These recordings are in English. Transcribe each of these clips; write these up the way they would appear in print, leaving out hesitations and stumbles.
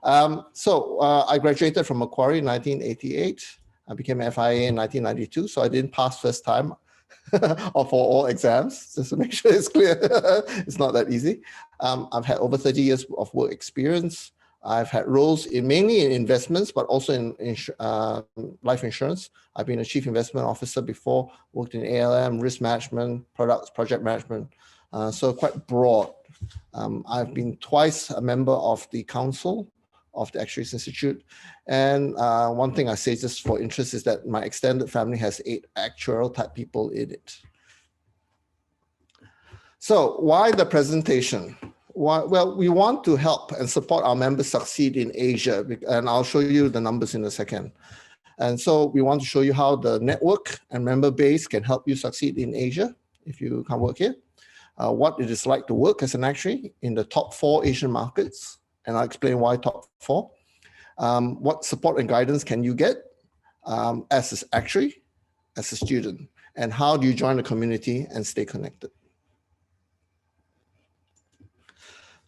I graduated from Macquarie in 1988. I became an FIAA in 1992, so I didn't pass first time or for all exams, just to make sure it's clear. It's not that easy. I've had over 30 years of work experience. I've had roles mainly in investments, but also in life insurance. I've been a chief investment officer before, worked in ALM, risk management, products, project management. So quite broad. I've been twice a member of the council of the Actuaries Institute. And one thing I say just for interest is that my extended family has 8 actuarial type people in it. So why the presentation? Well, we want to help and support our members succeed in Asia, and I'll show you the numbers in a second. And so we want to show you how the network and member base can help you succeed in Asia if you can work here. What it is like to work as an actuary in the top 4 Asian markets, and I'll explain why top 4. What support and guidance can you get as an actuary, as a student, and how do you join the community and stay connected?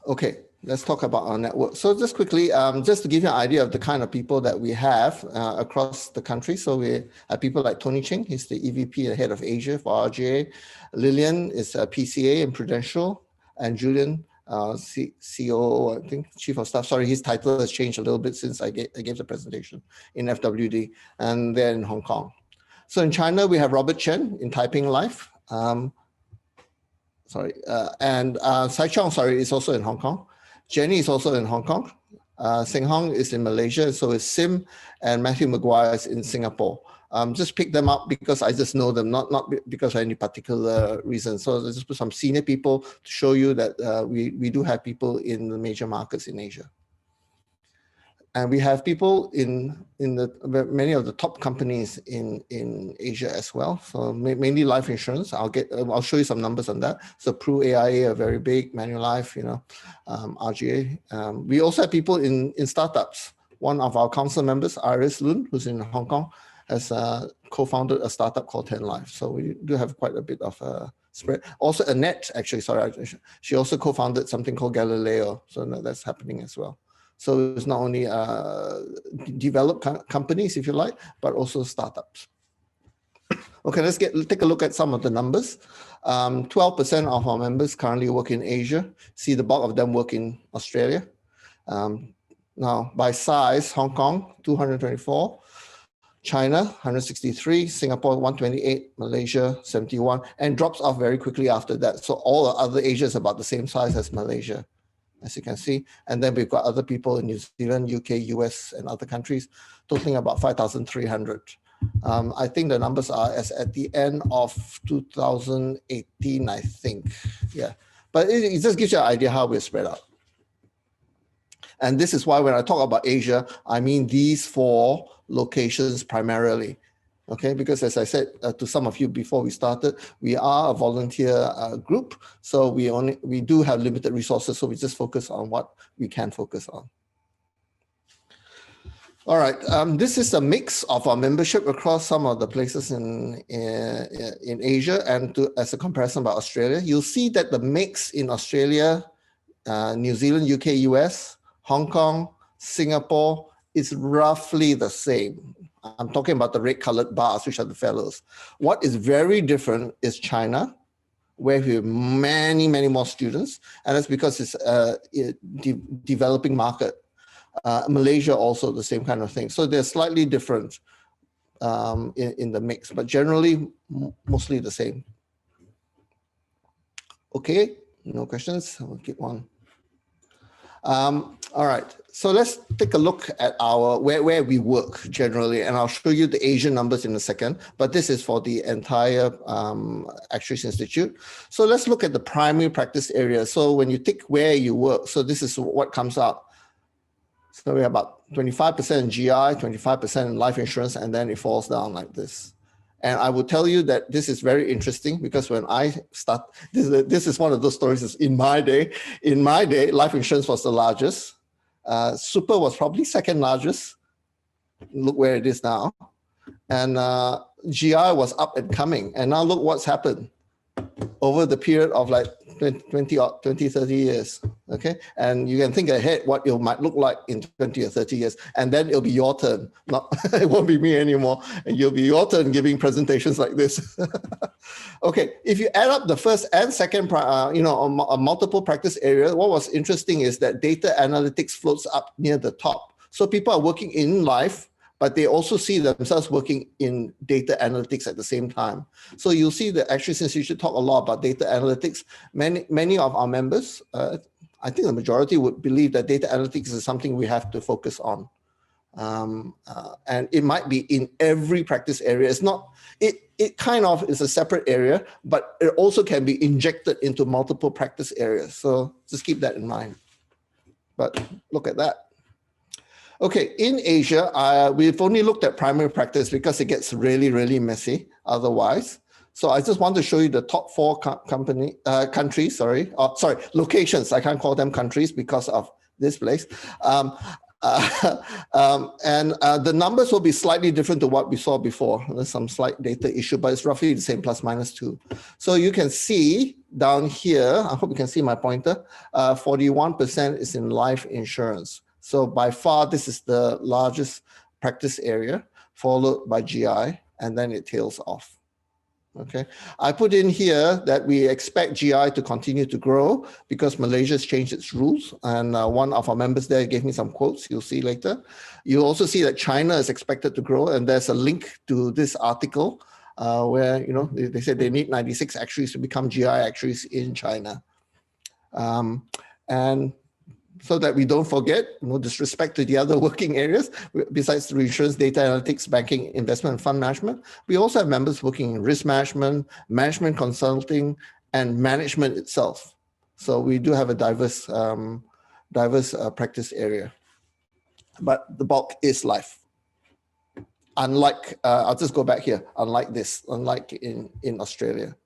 Okay, let's talk about our network. So just quickly, just to give you an idea of the kind of people that we have across the country. So we have people like Tony Ching, he's the EVP, the head of Asia for RGA. Lillian is a PCA in Prudential, and Julian, COO, I think, Chief of Staff. Sorry, his title has changed a little bit since I gave the presentation in FWD, and they're in Hong Kong. So in China, we have Robert Chen in Taiping Life. Sai Chong, is also in Hong Kong. Jenny is also in Hong Kong. Seng Hong is in Malaysia. So is Sim, and Matthew Maguire is in Singapore. Just pick them up because I just know them, not because of any particular reason. So let's just put some senior people to show you that we do have people in the major markets in Asia. And we have people in many of the top companies in Asia as well. So mainly life insurance. I'll show you some numbers on that. So Pru, AIA are very big, Manulife, RGA. We also have people in startups. One of our council members, Iris Lun, who's in Hong Kong, has co-founded a startup called 10 Life. So we do have quite a bit of a spread. Also Annette, actually, she also co-founded something called Galileo. So that's happening as well. So it's not only developed companies, if you like, but also startups. Okay, let's take a look at some of the numbers. 12% of our members currently work in Asia. See, the bulk of them work in Australia. Now, by size, Hong Kong, 224. China, 163, Singapore, 128, Malaysia, 71, and drops off very quickly after that. So all the other Asia is about the same size as Malaysia, as you can see. And then we've got other people in New Zealand, UK, US, and other countries, totaling about 5,300. I think the numbers are as at the end of 2018, I think. Yeah, but it just gives you an idea how we're spread out. And this is why when I talk about Asia, I mean these 4 locations primarily. Okay, because as I said to some of you before we started, we are a volunteer group, so we do have limited resources, so we just focus on what we can focus on. All right, this is a mix of our membership across some of the places in Asia, and as a comparison by Australia, you'll see that the mix in Australia, New Zealand, UK, US, Hong Kong, Singapore is roughly the same. I'm talking about the red colored bars, which are the fellows. What is very different is China, where we have many, many more students. And that's because it's a developing market. Malaysia also the same kind of thing. So they're slightly different in the mix, but generally mostly the same. Okay, no questions, we'll keep on. All right, so let's take a look at our where we work generally, and I'll show you the Asian numbers in a second, but this is for the entire Actuaries Institute. So let's look at the primary practice area. So when you tick where you work, so this is what comes out. So we have about 25% in GI, 25% in life insurance, and then it falls down like this. And I will tell you that this is very interesting because when I start, this is one of those stories. In my day, life insurance was the largest. Super was probably second largest. Look where it is now. And GI was up and coming. And now look what's happened. over the period of like 20, 30 years, okay? And you can think ahead what it might look like in 20 or 30 years, and then it'll be your turn. Not, it won't be me anymore, and you'll be your turn giving presentations like this. Okay, if you add up the first and second, a multiple practice area, what was interesting is that data analytics floats up near the top. So people are working in life, but they also see themselves working in data analytics at the same time. So you'll see that actually, since you should talk a lot about data analytics, many of our members, I think the majority would believe that data analytics is something we have to focus on. And it might be in every practice area. It's not, it kind of is a separate area, but it also can be injected into multiple practice areas. So just keep that in mind. But look at that. Okay, in Asia, we've only looked at primary practice because it gets really, really messy otherwise. So I just want to show you the top 4 countries, locations. I can't call them countries because of this place. The numbers will be slightly different to what we saw before. There's some slight data issue, but it's roughly the same, plus minus 2. So you can see down here, I hope you can see my pointer, 41% is in life insurance. So by far, this is the largest practice area, followed by GI, and then it tails off. Okay, I put in here that we expect GI to continue to grow because Malaysia's changed its rules, and one of our members there gave me some quotes you'll see later. You'll also see that China is expected to grow, and there's a link to this article where they said they need 96 actuaries to become GI actuaries in China. And so that we don't forget, no disrespect to the other working areas, besides reinsurance, data analytics, banking, investment, and fund management, we also have members working in risk management, management consulting, and management itself. So we do have a diverse practice area. But the bulk is life. Unlike, I'll just go back here, unlike in Australia.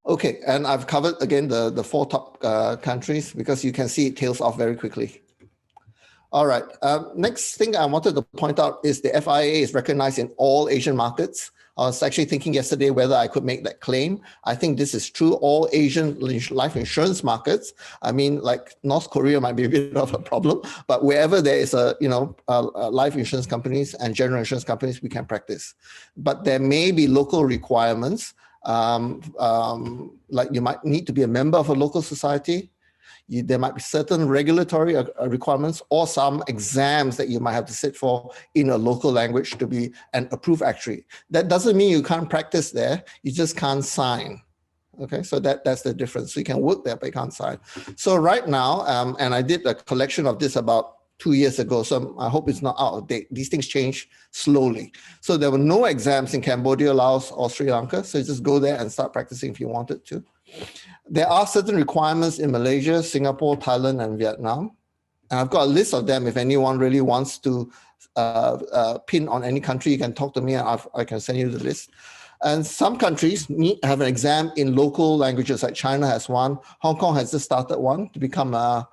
Okay, and I've covered again the 4 top countries because you can see it tails off very quickly. All right, next thing I wanted to point out is the FIAA is recognized in all Asian markets. I was actually thinking yesterday whether I could make that claim. I think this is true. All Asian life insurance markets. I mean, like North Korea might be a bit of a problem, but wherever there is life insurance companies and general insurance companies, we can practice. But there may be local requirements. Like you might need to be a member of a local society. There might be certain regulatory requirements or some exams that you might have to sit for in a local language to be an approved actuary. That doesn't mean you can't practice there. You just can't sign. Okay, so that's the difference. So you can work there, but you can't sign. So right now, and I did a collection of this about 2 years ago, so I hope it's not out of date. These things change slowly. So there were no exams in Cambodia, Laos, or Sri Lanka. So you just go there and start practicing if you wanted to. There are certain requirements in Malaysia, Singapore, Thailand, and Vietnam. And I've got a list of them. If anyone really wants to pin on any country, you can talk to me and I can send you the list. And some countries have an exam in local languages, like China has one. Hong Kong has just started one to become a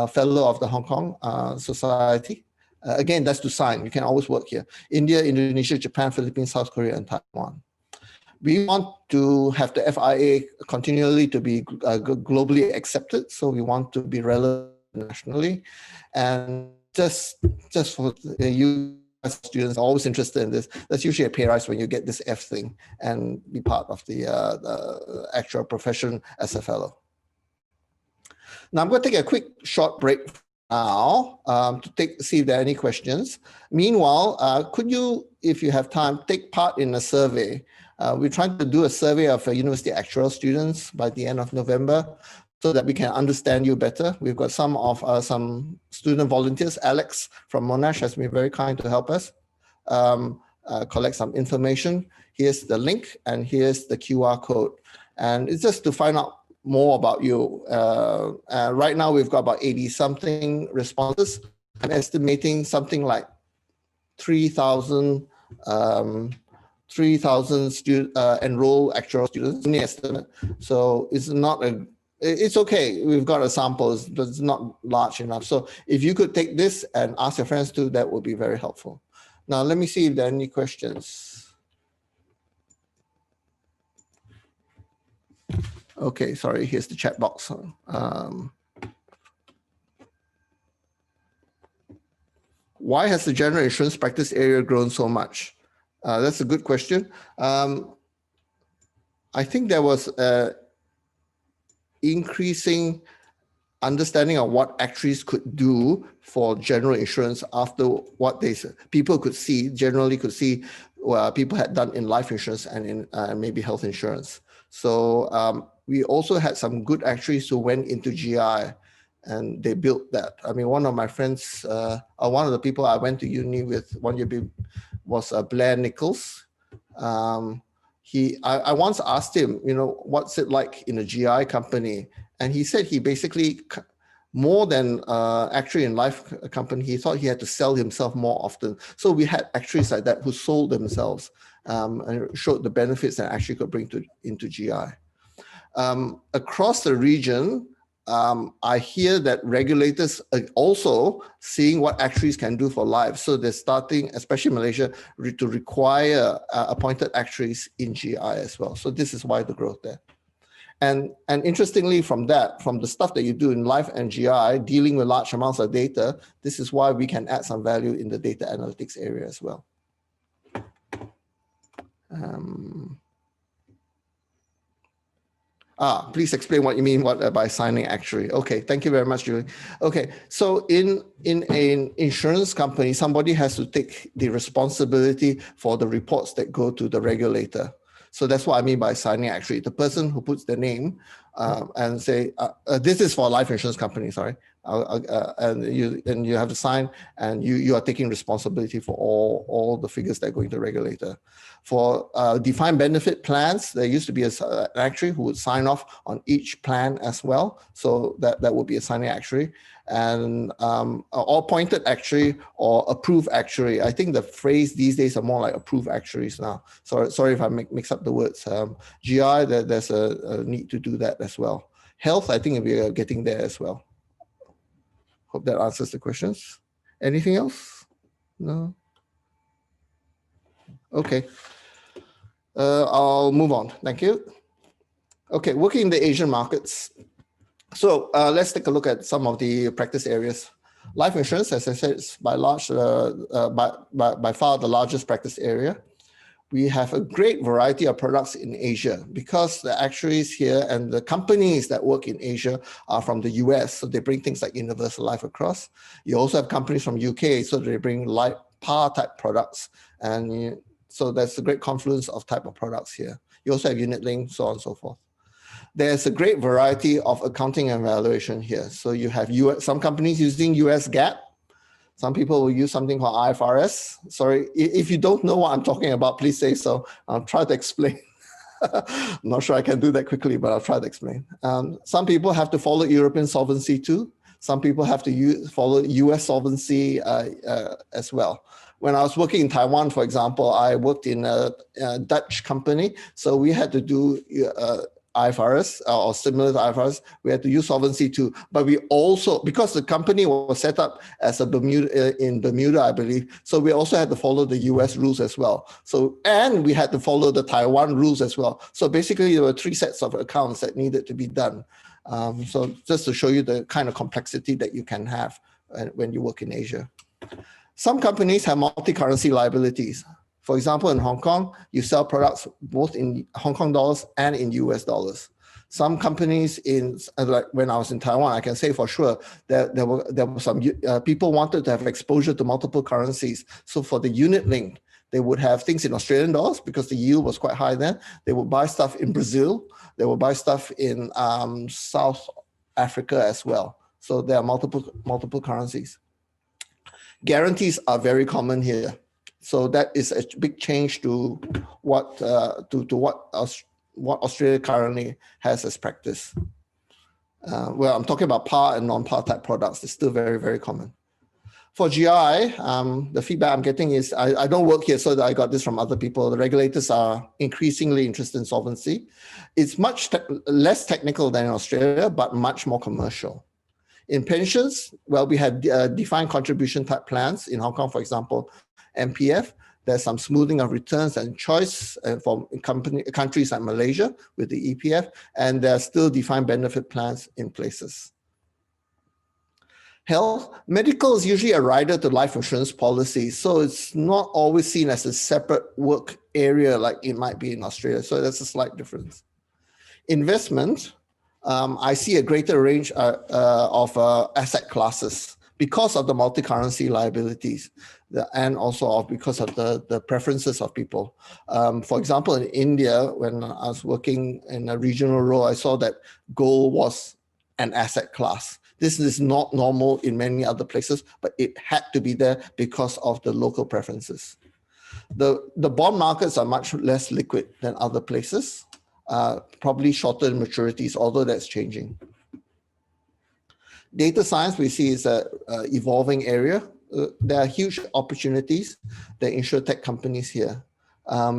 fellow of the Hong Kong Society. Again, that's to sign. You can always work here. India, Indonesia, Japan, Philippines, South Korea, and Taiwan. We want to have the FIAA continually to be globally accepted. So we want to be relevant nationally. And just for you students are always interested in this, that's usually a pay rise when you get this F thing and be part of the actual profession as a fellow. Now I'm going to take a quick short break now to see if there are any questions. Meanwhile, could you, if you have time, take part in a survey? We're trying to do a survey of university actuarial students by the end of November so that we can understand you better. We've got some student volunteers. Alex from Monash has been very kind to help us collect some information. Here's the link and here's the QR code. And it's just to find out more about you. Right now, we've got about 80-something responses. I'm estimating something like 3,000 enrolled actuarial students in the estimate. So it's okay. We've got a sample, but it's not large enough. So if you could take this and ask your friends too, that would be very helpful. Now, let me see if there are any questions. Okay, sorry, here's the chat box. Why has the general insurance practice area grown so much? That's a good question. I think there was increasing understanding of what actuaries could do for general insurance after what people could see, generally could see people had done in life insurance and in maybe health insurance. So we also had some good actuaries who went into GI and they built that. I mean, one of my friends, one of the people I went to uni with 1 year was Blair Nichols. I once asked him, what's it like in a GI company? And he said he basically, more than actuary in life company, he thought he had to sell himself more often. So we had actuaries like that who sold themselves and showed the benefits that actually could bring into GI. Across the region, I hear that regulators are also seeing what actuaries can do for life. So they're starting, especially Malaysia, to require appointed actuaries in GI as well. So this is why the growth there. And interestingly, from the stuff that you do in life and GI, dealing with large amounts of data, this is why we can add some value in the data analytics area as well. Please explain what you mean by signing actuary. Okay, thank you very much, Julie. Okay, so in an insurance company, somebody has to take the responsibility for the reports that go to the regulator. So that's what I mean by signing actuary. The person who puts their name and say, this is for a life insurance company, sorry. And you have to sign, and you are taking responsibility for all the figures that go into the regulator. For defined benefit plans, there used to be an actuary who would sign off on each plan as well. So that would be a signing actuary. And or appointed actuary or approved actuary. I think the phrase these days are more like approved actuaries now. Sorry if I mix up the words. GI, there's a need to do that as well. Health, I think we are getting there as well. Hope that answers the questions. Anything else? No? Okay. I'll move on. Thank you. Okay, working in the Asian markets. So let's take a look at some of the practice areas. Life insurance, as I said, is by far the largest practice area. We have a great variety of products in Asia because the actuaries here and the companies that work in Asia are from the US. So they bring things like universal life across. You also have companies from UK, so they bring life par type products. And so that's a great confluence of type of products here. You also have unit link, so on and so forth. There's a great variety of accounting and valuation here. So you have some companies using US GAAP. Some people will use something called IFRS. Sorry, if you don't know what I'm talking about, please say so. I'll try to explain. I'm not sure I can do that quickly, but I'll try to explain. Some people have to follow European Solvency too. Some people have to follow US Solvency as well. When I was working in Taiwan, for example, I worked in a Dutch company. So we had to do IFRS or similar to IFRS, we had to use Solvency too. But we also, because the company was set up as in Bermuda, I believe, so we also had to follow the US rules as well. So, and we had to follow the Taiwan rules as well. So basically there were 3 sets of accounts that needed to be done. So just to show you the kind of complexity that you can have when you work in Asia. Some companies have multi-currency liabilities. For example, in Hong Kong, you sell products both in Hong Kong dollars and in US dollars. Some companies like when I was in Taiwan, I can say for sure that there were some people wanted to have exposure to multiple currencies. So for the unit link, they would have things in Australian dollars because the yield was quite high then. They would buy stuff in Brazil. They would buy stuff in South Africa as well. So there are multiple currencies. Guarantees are very common here. So that is a big change to what Australia currently has as practice. Well, I'm talking about par and non-par type products. It's still very, very common. For GI, the feedback I'm getting is, I don't work here, so I got this from other people. The regulators are increasingly interested in solvency. It's much less technical than in Australia, but much more commercial. In pensions, well, we have defined contribution type plans in Hong Kong, for example, MPF. There's some smoothing of returns and choice for countries like Malaysia with the EPF, and there are still defined benefit plans in places. Health, medical is usually a rider to life insurance policies, so it's not always seen as a separate work area like it might be in Australia. So that's a slight difference. Investment, I see a greater range of asset classes because of the multi-currency liabilities and also because of the preferences of people. For example, in India, when I was working in a regional role, I saw that gold was an asset class. This is not normal in many other places, but it had to be there because of the local preferences. The bond markets are much less liquid than other places, probably shorter maturities, although that's changing. Data science we see is an evolving area. There are huge opportunities that insurtech companies here.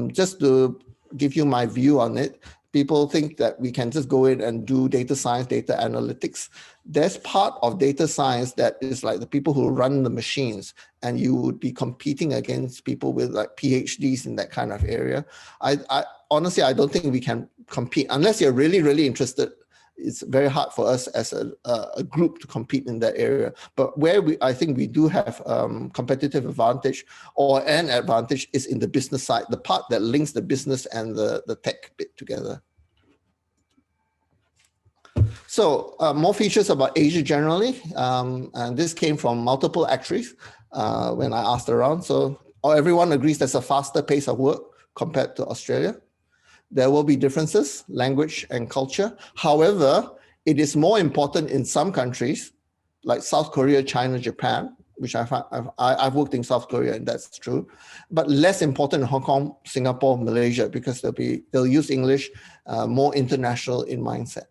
Just to give you my view on it, people think that we can just go in and do data science, data analytics. There's part of data science that is like the people who run the machines, and you would be competing against people with like PhDs in that kind of area. I honestly, I don't think we can compete unless you're really, really interested. It's very hard for us as a group to compete in that area. But where I think we do have competitive advantage or an advantage is in the business side, the part that links the business and the tech bit together. So more features about Asia generally, and this came from multiple actuaries when I asked around. So everyone agrees there's a faster pace of work compared to Australia. There will be differences, language and culture. However, it is more important in some countries like South Korea, China, Japan, which I've worked in South Korea and that's true, but less important in Hong Kong, Singapore, Malaysia, because they'll use English, more international in mindset.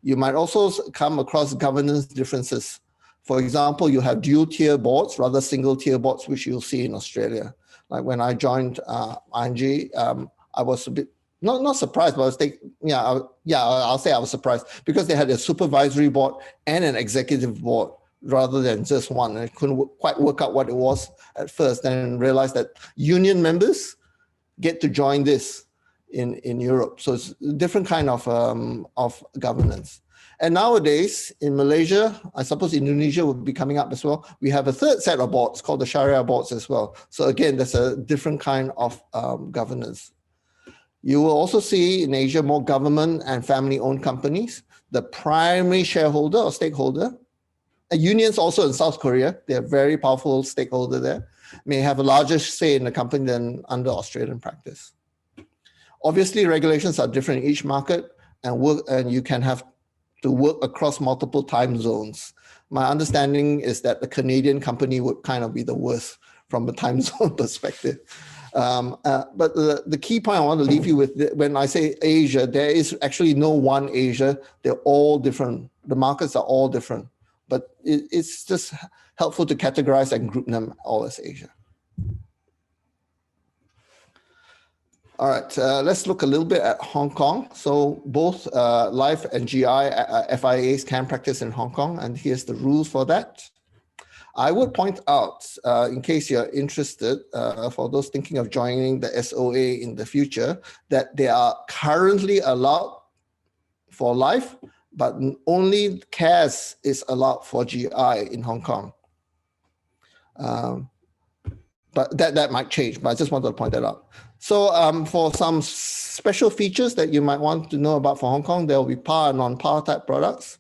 You might also come across governance differences. For example, you have dual tier boards, rather single tier boards, which you'll see in Australia. Like when I joined ING, I was a bit not surprised, but I'll say I was surprised because they had a supervisory board and an executive board rather than just one. And I couldn't quite work out what it was at first, then realized that union members get to join this in Europe. So it's a different kind of governance. And nowadays in Malaysia, I suppose Indonesia will be coming up as well. We have a third set of boards called the Sharia boards as well. So again, there's a different kind of governance. You will also see in Asia more government and family-owned companies. The primary shareholder or stakeholder, unions also in South Korea, they're very powerful stakeholder there, may have a larger say in the company than under Australian practice. Obviously, regulations are different in each market, and you can have to work across multiple time zones. My understanding is that the Canadian company would kind of be the worst from a time zone perspective. But the key point I want to leave you with, when I say Asia, there is actually no one Asia. They're all different. The markets are all different. But it's just helpful to categorize and group them all as Asia. All right, let's look a little bit at Hong Kong. So both Life and GI FIAs can practice in Hong Kong, and here's the rules for that. I would point out, in case you're interested, for those thinking of joining the SOA in the future, that they are currently allowed for life, but only CAS is allowed for GI in Hong Kong. But that might change, but I just wanted to point that out. So for some special features that you might want to know about for Hong Kong, there will be par and non-par type products.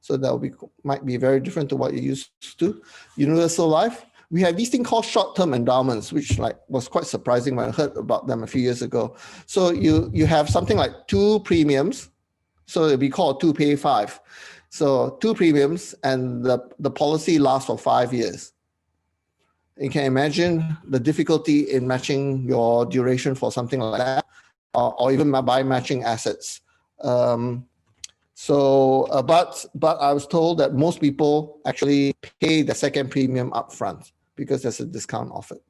So that might be very different to what you're used to. Universal life, we have these things called short-term endowments, which was quite surprising when I heard about them a few years ago. So you have something like 2 premiums. So it'll be called 2 pay 5. So 2 premiums and the policy lasts for 5 years. You can imagine the difficulty in matching your duration for something like that, or even by matching assets. But I was told that most people actually pay the second premium up front because there's a discount offered.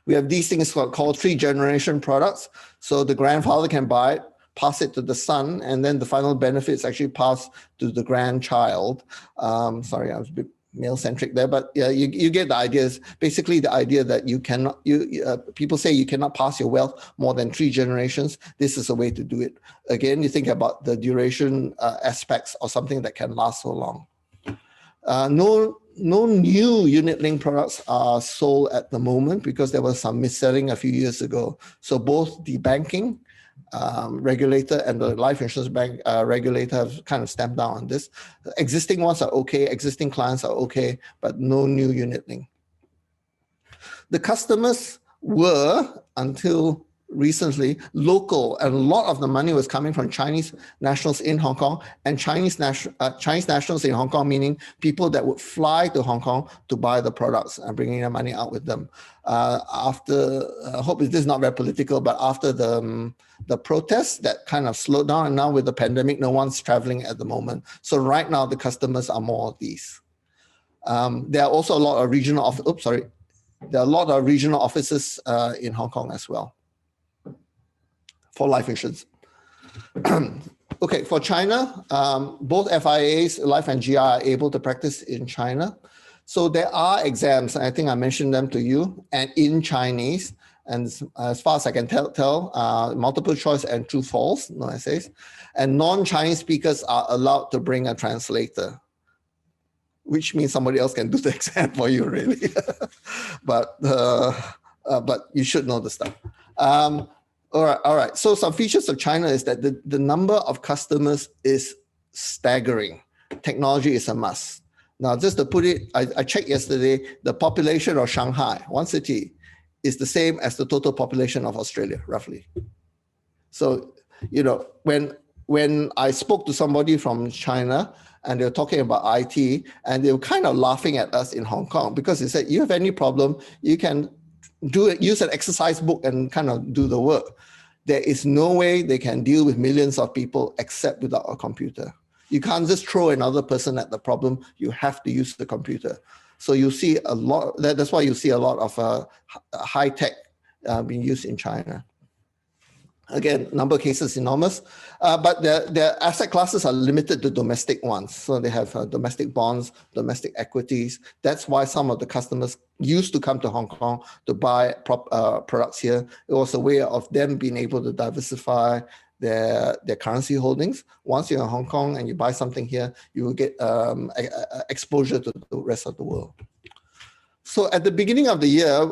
We have these things called 3-generation products. So the grandfather can buy it, pass it to the son, and then the final benefits actually pass to the grandchild. Sorry, I was a bit male-centric there, but yeah, you get the idea. Is basically the idea that you cannot, people say you cannot pass your wealth more than 3 generations. This is a way to do it. Again, you think about the duration aspects of something that can last so long. No new unit-linked products are sold at the moment because there was some mis-selling a few years ago. So both the banking regulator and the life insurance bank regulator have kind of stamped down on this. Existing ones are okay, existing clients are okay, but no new unit link. The customers were, until recently, local, and a lot of the money was coming from Chinese nationals in Hong Kong, and Chinese nationals in Hong Kong, meaning people that would fly to Hong Kong to buy the products and bringing their money out with them. I hope this is not very political, but after the protests, that kind of slowed down, and now with the pandemic, no one's traveling at the moment. So right now, the customers are more of these. There are also a lot of regional offices in Hong Kong as well for life insurance. Okay, for China, both FIAAs, Life and GI, are able to practice in China. So there are exams, I think I mentioned them to you, and in Chinese, and as far as I can tell, multiple choice and true false, no essays, and non-Chinese speakers are allowed to bring a translator, which means somebody else can do the exam for you, really. but you should know the stuff. All right. So some features of China is that the number of customers is staggering. Technology is a must. Now, just to put it, I checked yesterday, the population of Shanghai, one city, is the same as the total population of Australia, roughly. So, when I spoke to somebody from China, and they were talking about IT, and they were kind of laughing at us in Hong Kong because they said, you have any problem, you can use an exercise book and kind of do the work. There is no way they can deal with millions of people except without a computer. You can't just throw another person at the problem. You have to use the computer. So you see a lot, that's why you see a lot of high tech being used in China. Again, number of cases enormous, but their asset classes are limited to domestic ones. So they have domestic bonds, domestic equities. That's why some of the customers used to come to Hong Kong to buy products here. It was a way of them being able to diversify their currency holdings. Once you're in Hong Kong and you buy something here, you will get exposure to the rest of the world. So at the beginning of the year,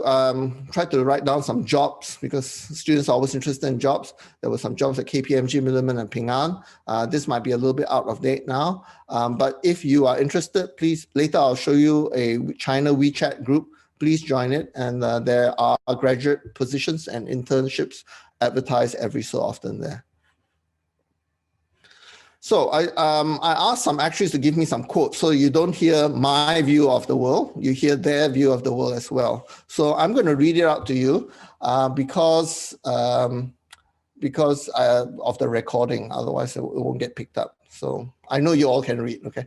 tried to write down some jobs because students are always interested in jobs. There were some jobs at KPMG, Milliman, and Ping An. This might be a little bit out of date now, but if you are interested, please, later I'll show you a China WeChat group. Please join it, and there are graduate positions and internships advertised every so often there. So I asked some actuaries to give me some quotes so you don't hear my view of the world, you hear their view of the world as well. So I'm going to read it out to you because of the recording, otherwise it won't get picked up. So I know you all can read, okay?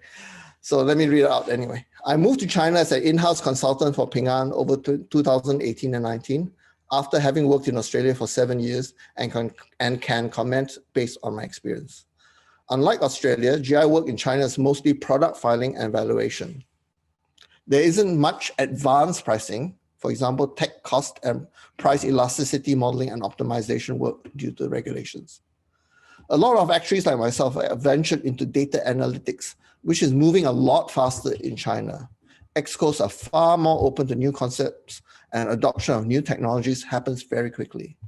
So let me read it out anyway. I moved to China as an in-house consultant for Ping An over 2018 and 19, after having worked in Australia for 7 years and can comment based on my experience. Unlike Australia, GI work in China is mostly product filing and valuation. There isn't much advanced pricing, for example, tech cost and price elasticity modeling and optimization work due to regulations. A lot of actuaries like myself have ventured into data analytics, which is moving a lot faster in China. Excos are far more open to new concepts, and adoption of new technologies happens very quickly.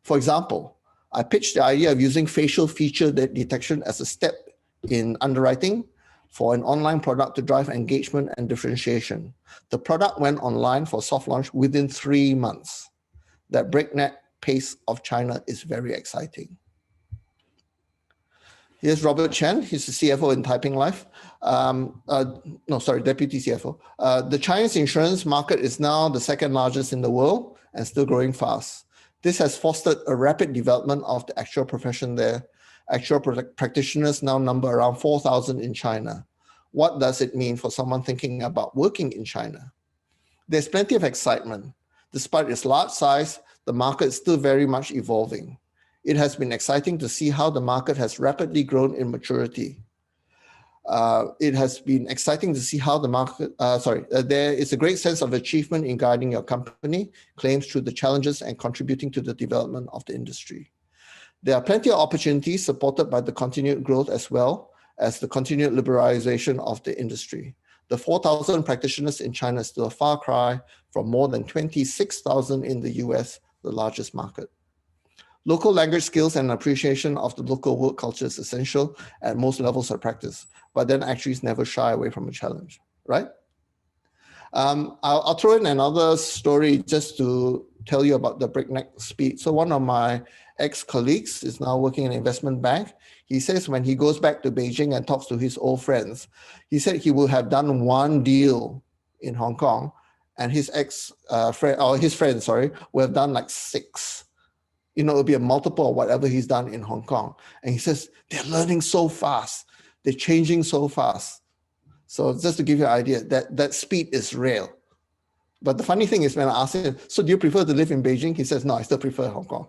For example, I pitched the idea of using facial feature detection as a step in underwriting for an online product to drive engagement and differentiation. The product went online for soft launch within 3 months. That breakneck pace of China is very exciting. Here's Robert Chen. He's the CFO in Taiping Life. Deputy CFO. The Chinese insurance market is now the second largest in the world and still growing fast. This has fostered a rapid development of the actuarial profession there. Actuarial practitioners now number around 4,000 in China. What does it mean for someone thinking about working in China? There's plenty of excitement. Despite its large size, the market is still very much evolving. It has been exciting to see how the market has rapidly grown in maturity. It has been exciting to see how the market, there is a great sense of achievement in guiding your company claims through the challenges and contributing to the development of the industry. There are plenty of opportunities supported by the continued growth as well as the continued liberalization of the industry. The 4,000 practitioners in China is still a far cry from more than 26,000 in the US, the largest market. Local language skills and appreciation of the local work culture is essential at most levels of practice, but then actuaries never shy away from a challenge, right? I'll throw in another story just to tell you about the breakneck speed. So one of my ex-colleagues is now working in an investment bank. He says when he goes back to Beijing and talks to his old friends, he said he will have done one deal in Hong Kong and his friend, will have done like 6. It'll be a multiple of whatever he's done in Hong Kong. And he says, they're learning so fast. They're changing so fast. So just to give you an idea, that speed is real. But the funny thing is when I asked him, so do you prefer to live in Beijing? He says, no, I still prefer Hong Kong.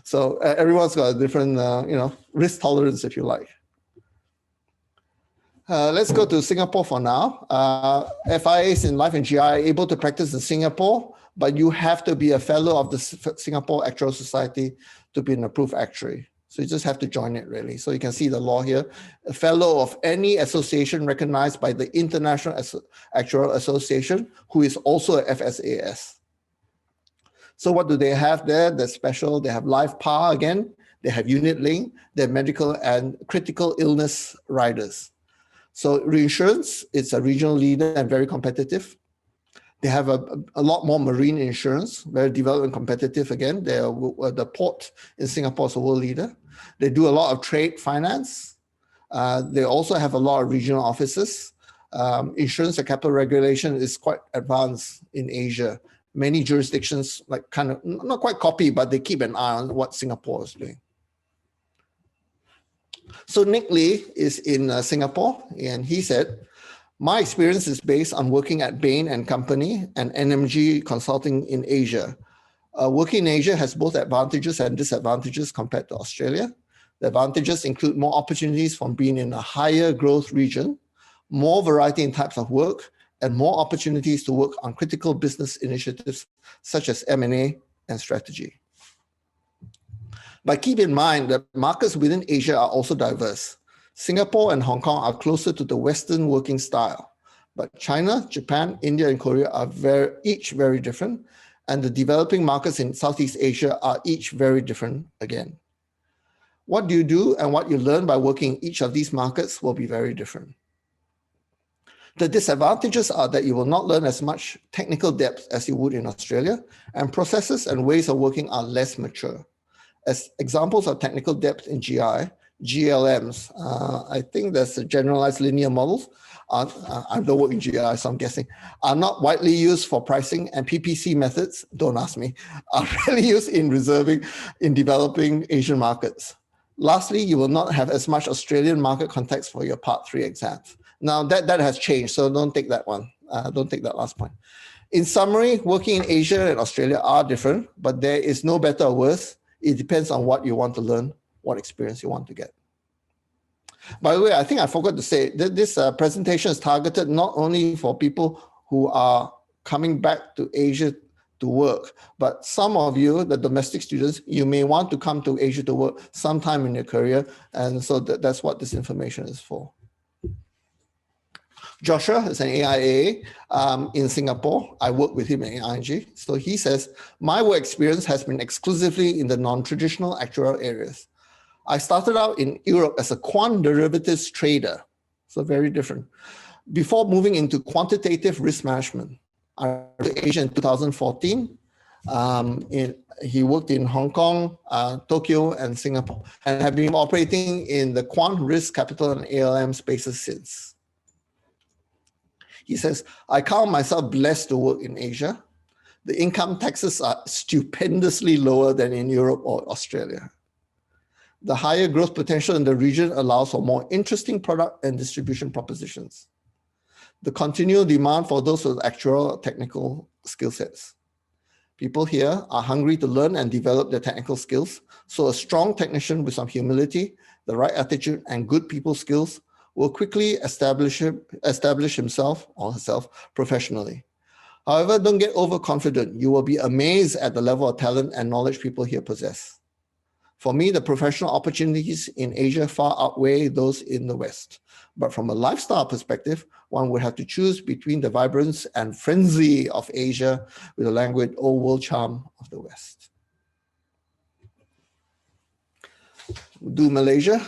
So everyone's got a different, risk tolerance, if you like. Let's go to Singapore for now. FIAs in life and GI are able to practice in Singapore, but you have to be a fellow of the Singapore Actuarial Society to be an approved actuary. So you just have to join it, really. So you can see the law here. A fellow of any association recognized by the International Actuarial Association, who is also a FSAS. So what do they have there? They're special. They have life PAR again. They have unit link. They have medical and critical illness riders. So reinsurance, it's a regional leader and very competitive. They have a lot more marine insurance, very developed and competitive again. They're the port in Singapore is a world leader. They do a lot of trade finance. They also have a lot of regional offices. Insurance and capital regulation is quite advanced in Asia. Many jurisdictions not quite copy, but they keep an eye on what Singapore is doing. So Nick Lee is in Singapore, and he said, my experience is based on working at Bain and Company and NMG Consulting in Asia. Working in Asia has both advantages and disadvantages compared to Australia. The advantages include more opportunities from being in a higher growth region, more variety in types of work, and more opportunities to work on critical business initiatives such as M&A and strategy. But keep in mind that markets within Asia are also diverse. Singapore and Hong Kong are closer to the Western working style, but China, Japan, India, and Korea are each very different, and the developing markets in Southeast Asia are each very different again. What you do and what you learn by working in each of these markets will be very different. The disadvantages are that you will not learn as much technical depth as you would in Australia, and processes and ways of working are less mature. As examples of technical depth in GI, GLMs, I think that's the generalized linear models. I don't work in GI, so I'm guessing, are not widely used for pricing, and PPC methods, don't ask me, are rarely used in developing Asian markets. Lastly, you will not have as much Australian market context for your Part 3 exams. Now that has changed, so don't take that one. Don't take that last point. In summary, working in Asia and Australia are different, but there is no better or worse. It depends on what you want to learn, what experience you want to get. By the way, I think I forgot to say that this presentation is targeted not only for people who are coming back to Asia to work, but some of you, the domestic students, you may want to come to Asia to work sometime in your career, and so that's what this information is for. Joshua is an AIAA in Singapore. I work with him at ING. So he says, my work experience has been exclusively in the non-traditional actuarial areas. I started out in Europe as a quant derivatives trader, so very different, before moving into quantitative risk management. I went to Asia in 2014. He worked in Hong Kong, Tokyo, and Singapore, and have been operating in the quant risk, capital, and ALM spaces since. He says, I count myself blessed to work in Asia. The income taxes are stupendously lower than in Europe or Australia. The higher growth potential in the region allows for more interesting product and distribution propositions. The continual demand for those with actuarial technical skill sets. People here are hungry to learn and develop their technical skills, so a strong technician with some humility, the right attitude, and good people skills will quickly establish himself or herself professionally. However, don't get overconfident. You will be amazed at the level of talent and knowledge people here possess. For me, the professional opportunities in Asia far outweigh those in the West. But from a lifestyle perspective, one would have to choose between the vibrance and frenzy of Asia with the languid old world charm of the West. Do Malaysia.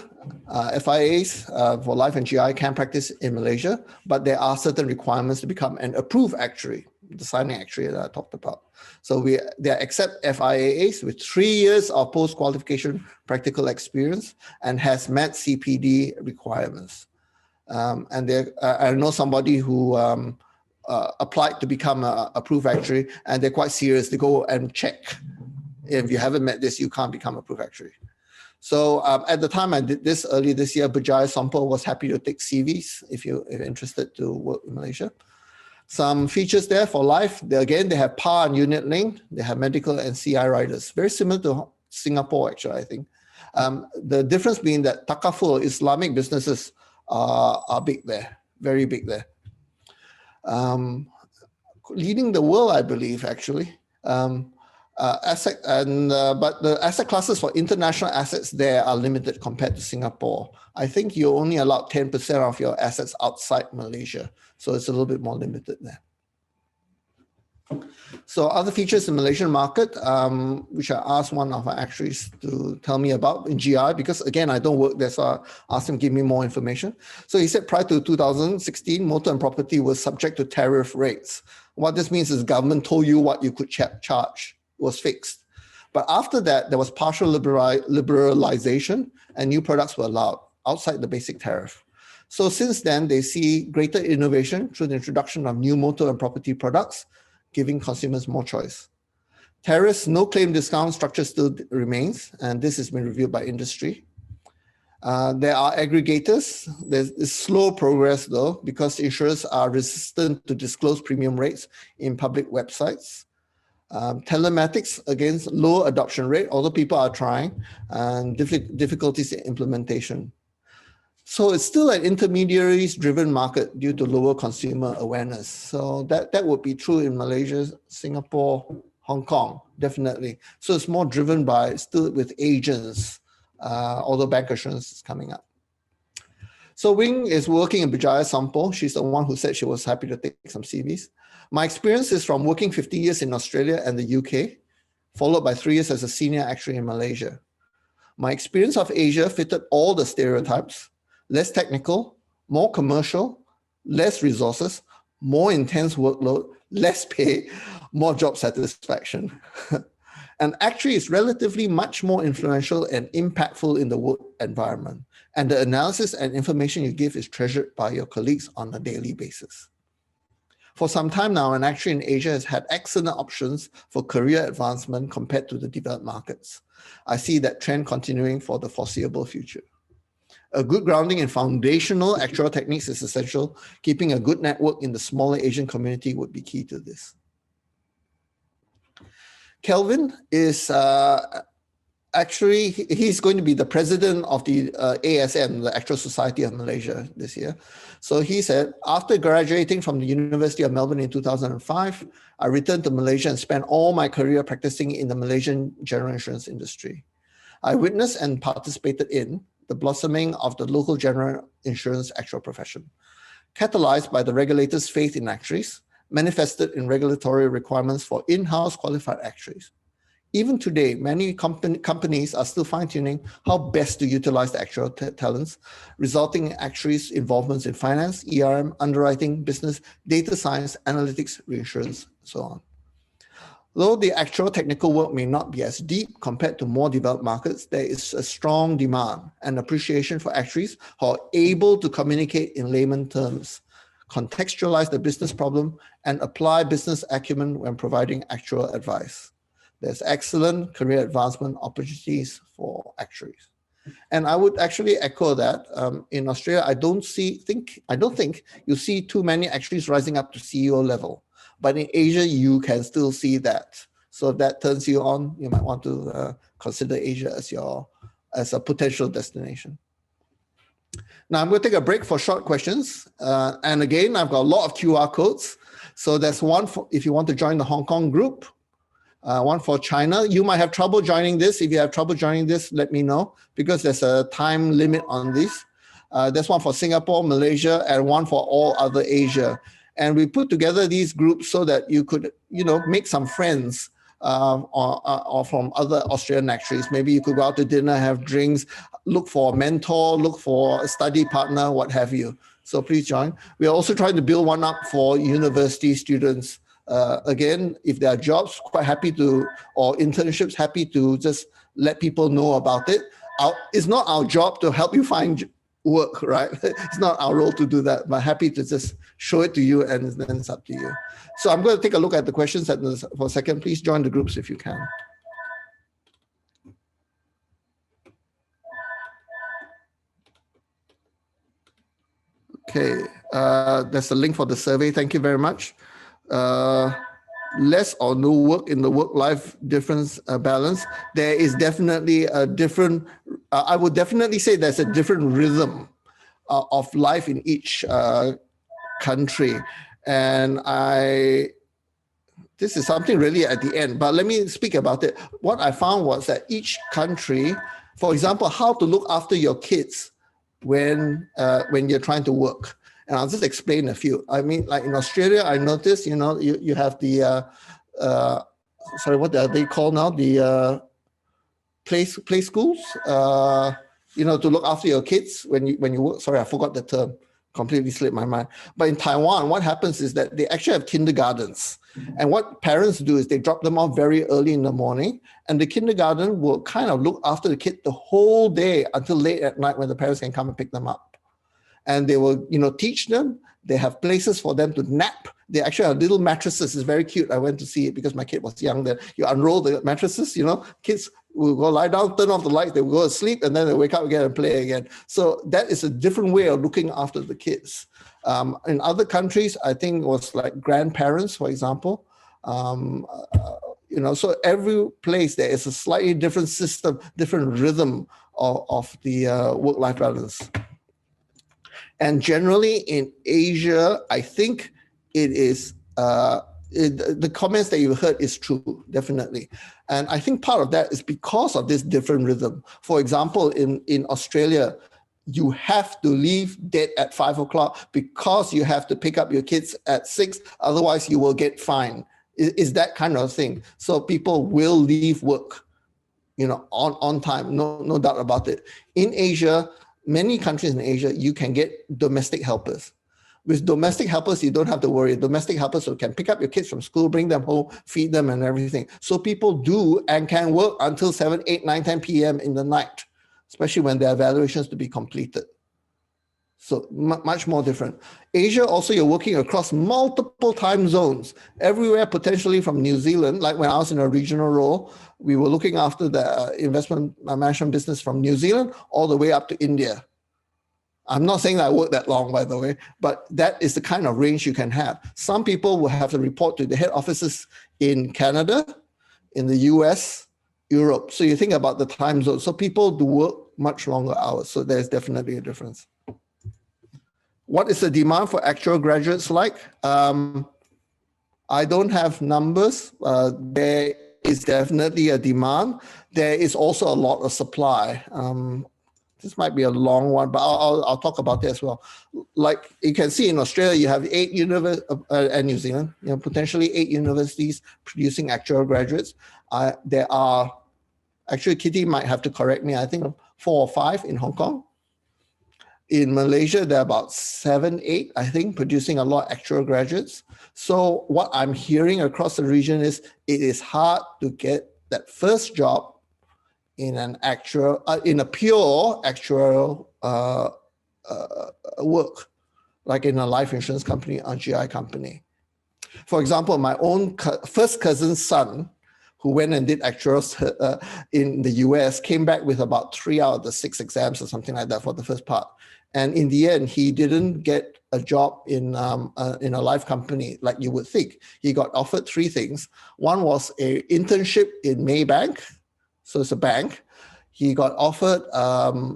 FIAAs for life and GI can practice in Malaysia, but there are certain requirements to become an approved actuary, the signing actuary that I talked about. So they accept FIAAs with 3 years of post-qualification practical experience and has met CPD requirements. I know somebody who applied to become an approved actuary, and they're quite serious. They go and check. If you haven't met this, you can't become an approved actuary. So at the time I did this early this year, Berjaya Sompo was happy to take CVs if you're interested to work in Malaysia. Some features there for life. They have PAR and unit link. They have medical and CI riders. Very similar to Singapore, actually, I think. The difference being that Takaful, Islamic businesses are big there, very big there. Leading the world, I believe, actually. But the asset classes for international assets there are limited compared to Singapore. I think you're only allowed 10% of your assets outside Malaysia. So it's a little bit more limited there. So other features in the Malaysian market, which I asked one of our actuaries to tell me about in GI, because again, I don't work there, so I asked him to give me more information. So he said prior to 2016, motor and property was subject to tariff rates. What this means is government told you what you could charge. Was fixed. But after that, there was partial liberalization and new products were allowed outside the basic tariff. So since then, they see greater innovation through the introduction of new motor and property products, giving consumers more choice. Tariffs, no claim discount structure still remains, and this has been reviewed by industry. There are aggregators. There's slow progress though, because insurers are resistant to disclose premium rates in public websites. Telematics, against low adoption rate, although people are trying, and difficulties in implementation. So it's still an intermediaries-driven market due to lower consumer awareness. So that would be true in Malaysia, Singapore, Hong Kong, definitely. So it's more driven by still with agents, although bank assurance is coming up. So Wing is working in Berjaya Sompo. She's the one who said she was happy to take some CVs. My experience is from working 15 years in Australia and the UK, followed by 3 years as a senior actuary in Malaysia. My experience of Asia fitted all the stereotypes: less technical, more commercial, less resources, more intense workload, less pay, more job satisfaction. An actuary is relatively much more influential and impactful in the work environment, and the analysis and information you give is treasured by your colleagues on a daily basis. For some time now, an actuary in Asia has had excellent options for career advancement compared to the developed markets. I see that trend continuing for the foreseeable future. A good grounding in foundational actuarial techniques is essential. Keeping a good network in the smaller Asian community would be key to this. Kelvin is actually, he's going to be the president of the ASM, the Actuarial Society of Malaysia, this year. So he said, after graduating from the University of Melbourne in 2005, I returned to Malaysia and spent all my career practicing in the Malaysian general insurance industry. I witnessed and participated in the blossoming of the local general insurance actuarial profession, catalyzed by the regulators' faith in actuaries, manifested in regulatory requirements for in-house qualified actuaries. Even today, many companies are still fine-tuning how best to utilize the actuarial talents, resulting in actuaries' involvements in finance, ERM, underwriting, business, data science, analytics, reinsurance, and so on. Though the actual technical work may not be as deep compared to more developed markets, there is a strong demand and appreciation for actuaries who are able to communicate in layman terms, contextualize the business problem, and apply business acumen when providing actuarial advice. There's excellent career advancement opportunities for actuaries. And I would actually echo that. In Australia, I don't think you see too many actuaries rising up to CEO level. But in Asia, you can still see that. So if that turns you on, you might want to consider Asia as a potential destination. Now I'm going to take a break for short questions. And again, I've got a lot of QR codes. So there's one for if you want to join the Hong Kong group, one for China. You might have trouble joining this. If you have trouble joining this, let me know, because there's a time limit on this. There's one for Singapore, Malaysia, and one for all other Asia. And we put together these groups so that you could, make some friends or from other Australian actuaries. Maybe you could go out to dinner, have drinks, look for a mentor, look for a study partner, what have you. So please join. We are also trying to build one up for university students. Again, if there are jobs, quite happy to, or internships, happy to just let people know about it. It's not our job to help you find work, right? It's not our role to do that, but happy to just show it to you, and then it's up to you. So I'm going to take a look at the questions for a second. Please join the groups if you can. Okay, there's a link for the survey. Thank you very much. Less or no work in the work-life difference balance. There is definitely a different, I would definitely say there's a different rhythm of life in each country. And this is something really at the end, but let me speak about it. What I found was that each country, for example, how to look after your kids when you're trying to work. And I'll just explain a few. I mean, like in Australia, I noticed, you have the, sorry, what are they called now? The play schools, to look after your kids when you work. Sorry, I forgot the term. Completely slipped my mind. But in Taiwan, what happens is that they actually have kindergartens. And what parents do is they drop them off very early in the morning, and the kindergarten will kind of look after the kid the whole day until late at night when the parents can come and pick them up. And they will, teach them. They have places for them to nap. They actually have little mattresses. It's very cute. I went to see it because my kid was young then. You unroll the mattresses, kids will go lie down, turn off the lights, they will go to sleep, and then they wake up again and play again. So that is a different way of looking after the kids. In other countries, I think it was like grandparents, for example. So every place there is a slightly different system, different rhythm of the work-life balance. And generally in Asia, I think it is, the comments that you heard is true, definitely. And I think part of that is because of this different rhythm. For example, in Australia, you have to leave dead at 5 o'clock because you have to pick up your kids at 6, otherwise you will get fined. Is that kind of thing. So people will leave work, on time, no doubt about it. In Asia, many countries in Asia, you can get domestic helpers. With domestic helpers, you don't have to worry. Domestic helpers can pick up your kids from school, bring them home, feed them and everything. So people do and can work until 7, 8, 9, 10 p.m. in the night, especially when there are evaluations to be completed. So much more different. Asia, also, you're working across multiple time zones, everywhere potentially from New Zealand. Like when I was in a regional role, we were looking after the investment management business from New Zealand all the way up to India. I'm not saying that I worked that long, by the way, but that is the kind of range you can have. Some people will have to report to the head offices in Canada, in the US, Europe. So you think about the time zone. So people do work much longer hours. So there's definitely a difference. What is the demand for actual graduates like? I don't have numbers. There is definitely a demand. There is also a lot of supply. This might be a long one, but I'll talk about that as well. Like you can see in Australia, you have 8 universities, and New Zealand, potentially 8 universities producing actual graduates. There are, actually Kitty might have to correct me, I think 4 or 5 in Hong Kong. In Malaysia, there are about 7, 8, I think, producing a lot of actual graduates. So what I'm hearing across the region is it is hard to get that first job in an actual, in a pure actuarial work, like in a life insurance company or GI company. For example, my own first cousin's son, who went and did actuarials in the US, came back with about 3 out of the 6 exams or something like that for the first part. And in the end, he didn't get a job in a life company like you would think. He got offered 3 things. One was an internship in Maybank, so it's a bank. he got offered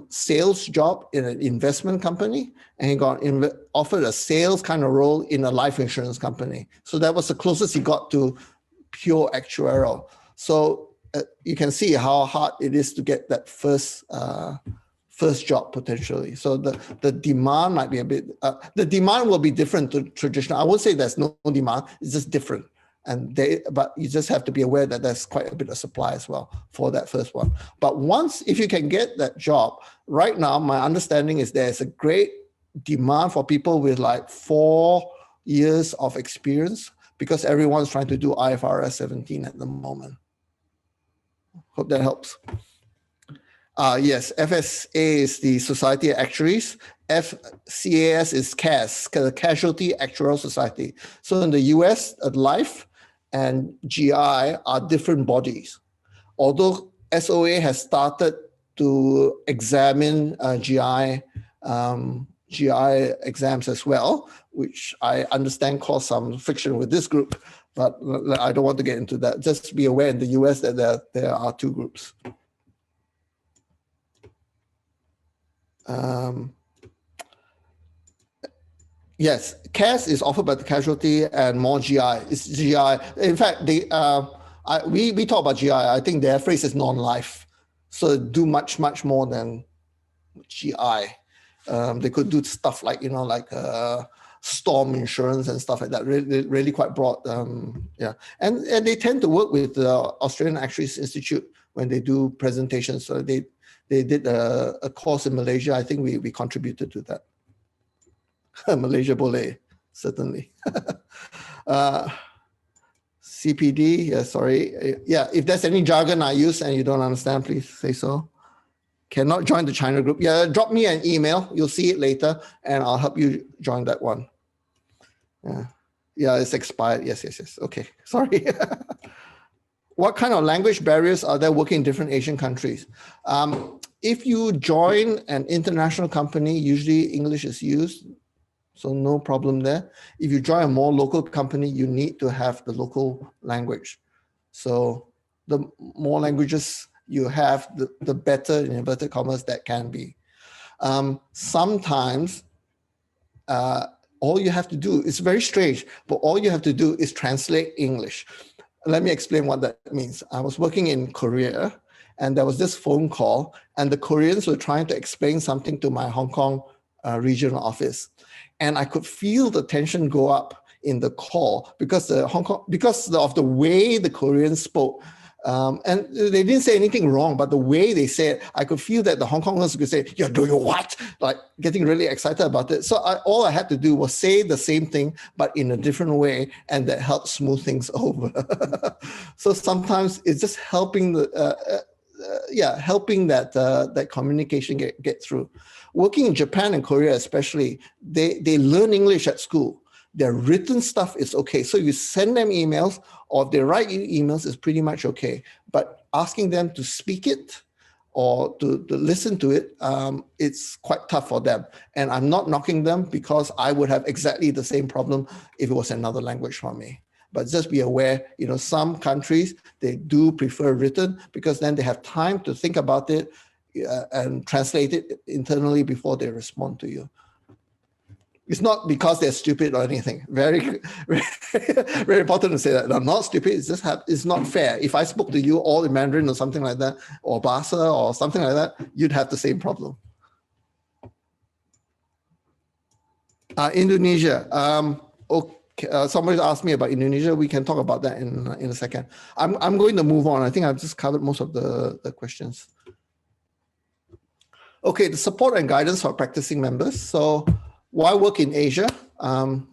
sales job in an investment company, and he got offered a sales kind of role in a life insurance company. So that was the closest he got to pure actuarial. So you can see how hard it is to get that first job potentially. So the demand might be a bit, the demand will be different to traditional. I won't say there's no demand, it's just different. But you just have to be aware that there's quite a bit of supply as well for that first one. But if you can get that job, right now, my understanding is there's a great demand for people with like 4 years of experience, because everyone's trying to do IFRS 17 at the moment. Hope that helps. Yes, FSA is the Society of Actuaries. FCAS is CAS, the Casualty Actuarial Society. So in the US, Life and GI are different bodies. Although SOA has started to examine GI exams as well, which I understand caused some friction with this group, but I don't want to get into that. Just be aware in the US that there are two groups. Yes, CAS is offered by the casualty, and more GI. It's GI. In fact, we talk about GI. I think their phrase is non-life. So do much more than GI. They could do stuff like, storm insurance and stuff like that. Really quite broad. Yeah, and they tend to work with the Australian Actuaries Institute when they do presentations. So they did a course in Malaysia. I think we contributed to that. Malaysia Boleh, certainly. CPD, yeah, sorry. Yeah, if there's any jargon I use and you don't understand, please say so. Cannot join the China group. Yeah, drop me an email. You'll see it later, and I'll help you join that one. Yeah, it's expired. Yes. Okay, sorry. What kind of language barriers are there working in different Asian countries? If you join an international company, usually English is used, so no problem there. If you join a more local company, you need to have the local language. So the more languages you have, the better, in inverted commas, that can be. Sometimes all you have to do, it's very strange, but all you have to do is translate English. Let me explain what that means. I was working in Korea, and there was this phone call, and the Koreans were trying to explain something to my Hong Kong regional office. And I could feel the tension go up in the call because of the way the Koreans spoke. And they didn't say anything wrong, but the way they said, I could feel that the Hong Kongers could say, "You're doing what?" Like getting really excited about it. So all I had to do was say the same thing, but in a different way, and that helped smooth things over. So sometimes it's just helping helping that communication get through. Working in Japan and Korea especially, they learn English at school. Their written stuff is okay. So you send them emails, or if they write you emails, is pretty much okay. But asking them to speak it or to listen to it, it's quite tough for them. And I'm not knocking them, because I would have exactly the same problem if it was another language for me. But just be aware, some countries, they do prefer written, because then they have time to think about it and translate it internally before they respond to you. It's not because they're stupid or anything. Very, very, very important to say that. I'm not stupid. It's just it's not fair. If I spoke to you all in Mandarin or something like that, or Bahasa or something like that, you'd have the same problem. Indonesia. Okay. Somebody asked me about Indonesia. We can talk about that in a second. I'm going to move on. I think I've just covered most of the questions. Okay, the support and guidance for practicing members. So why work in Asia?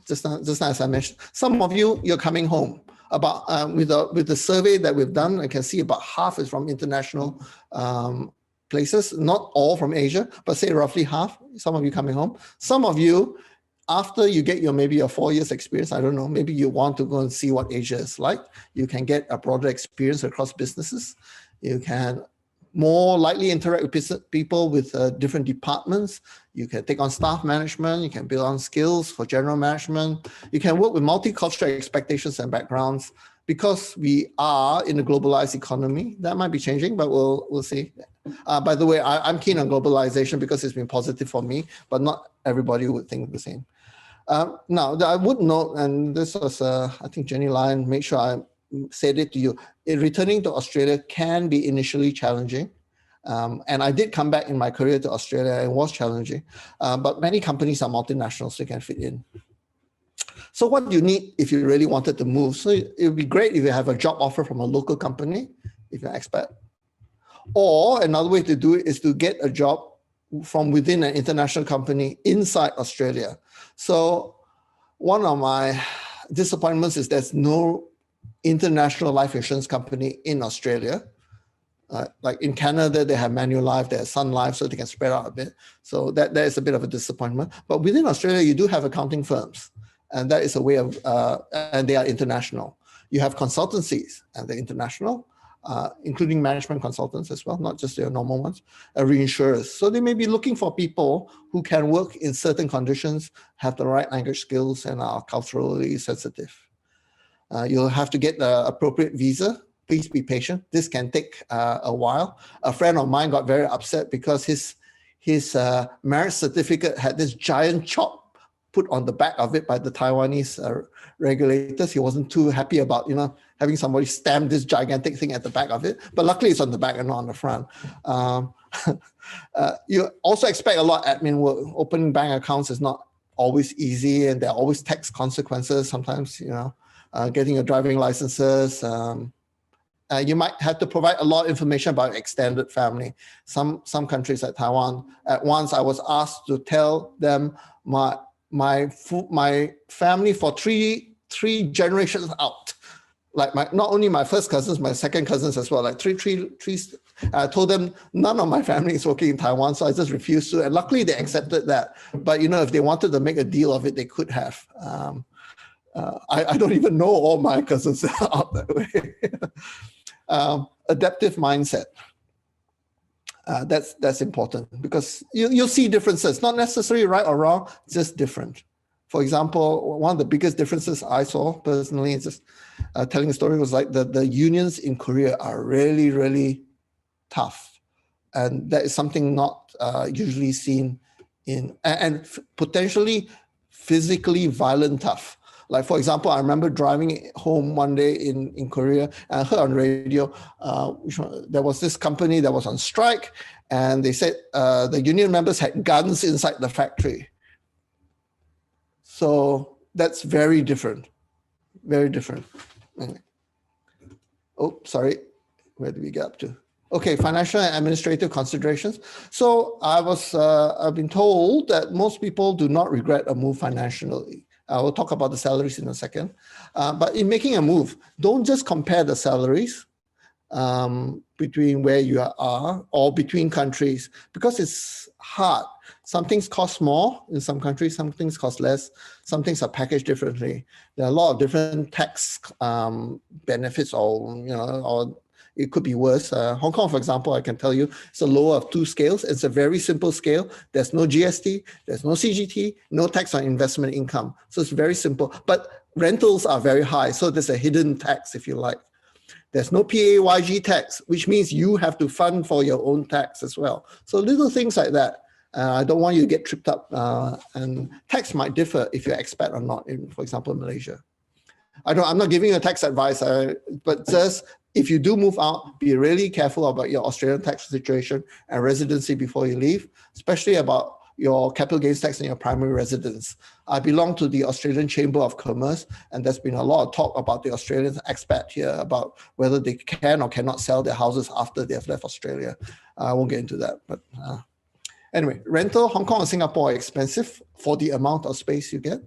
Just as I mentioned, some of you're coming home. About with the survey that we've done, I can see about half is from international places, not all from Asia, but say roughly half. Some of you coming home. Some of you, after you get maybe your 4 years experience, I don't know, maybe you want to go and see what Asia is like. You can get a broader experience across businesses. You can more likely interact with people with different departments. You can take on staff management. You can build on skills for general management. You can work with multicultural expectations and backgrounds. Because we are in a globalized economy, that might be changing, but we'll see. By the way, I'm keen on globalization because it's been positive for me, but not everybody would think the same. Now, I would note, and this was, I think Jenny Lyon made sure I said it to you, returning to Australia can be initially challenging. And I did come back in my career to Australia, and it was challenging. But many companies are multinational, so you can fit in. So what do you need if you really wanted to move? So it would be great if you have a job offer from a local company, if you're an expat. Or another way to do it is to get a job from within an international company inside Australia. So one of my disappointments is there's no international life insurance company in Australia. Like in Canada, they have Manulife, they have Sun Life, so they can spread out a bit. So that is a bit of a disappointment. But within Australia, you do have accounting firms. And that is a way of, and they are international. You have consultancies, and they're international, including management consultants as well, not just your normal ones, reinsurers. So they may be looking for people who can work in certain conditions, have the right language skills, and are culturally sensitive. You'll have to get the appropriate visa. Please be patient. This can take a while. A friend of mine got very upset because his marriage certificate had this giant chalk put on the back of it by the Taiwanese regulators. He wasn't too happy about, having somebody stamp this gigantic thing at the back of it. But luckily it's on the back and not on the front. You also expect a lot of admin work. Opening bank accounts is not always easy, and there are always tax consequences sometimes, getting your driving licenses. You might have to provide a lot of information about extended family. Some countries like Taiwan, at once I was asked to tell them my family for three generations out, like not only my first cousins, my second cousins as well, like three. I told them none of my family is working in Taiwan, so I just refused to, and luckily they accepted that. But if they wanted to make a deal of it, they could have. I don't even know all my cousins out that way. Adaptive mindset. That's important because you'll see differences, not necessarily right or wrong, just different. For example, one of the biggest differences I saw personally, just telling a story, was like the unions in Korea are really, really tough. And that is something not usually seen and potentially physically violent tough. Like, for example, I remember driving home one day in Korea, and I heard on radio, there was this company that was on strike, and they said the union members had guns inside the factory. So that's very different, very different. Anyway. Oh, sorry, where did we get up to? Okay, financial and administrative considerations. So I've been told that most people do not regret a move financially. I will talk about the salaries in a second. But in making a move, don't just compare the salaries between where you are or between countries, because it's hard. Some things cost more in some countries, some things cost less, some things are packaged differently. There are a lot of different tax benefits, or it could be worse. Hong Kong, for example, I can tell you, it's a lower of two scales. It's a very simple scale. There's no GST, there's no CGT, no tax on investment income. So it's very simple. But rentals are very high, so there's a hidden tax, if you like. There's no PAYG tax, which means you have to fund for your own tax as well. So little things like that. I don't want you to get tripped up. And tax might differ if you're expat or not, for example, in Malaysia. I'm not giving you a tax advice, but just if you do move out, be really careful about your Australian tax situation and residency before you leave, especially about your capital gains tax and your primary residence. I belong to the Australian Chamber of Commerce, and there's been a lot of talk about the Australian expat here about whether they can or cannot sell their houses after they have left Australia. I won't get into that, but anyway, rental, Hong Kong and Singapore are expensive for the amount of space you get.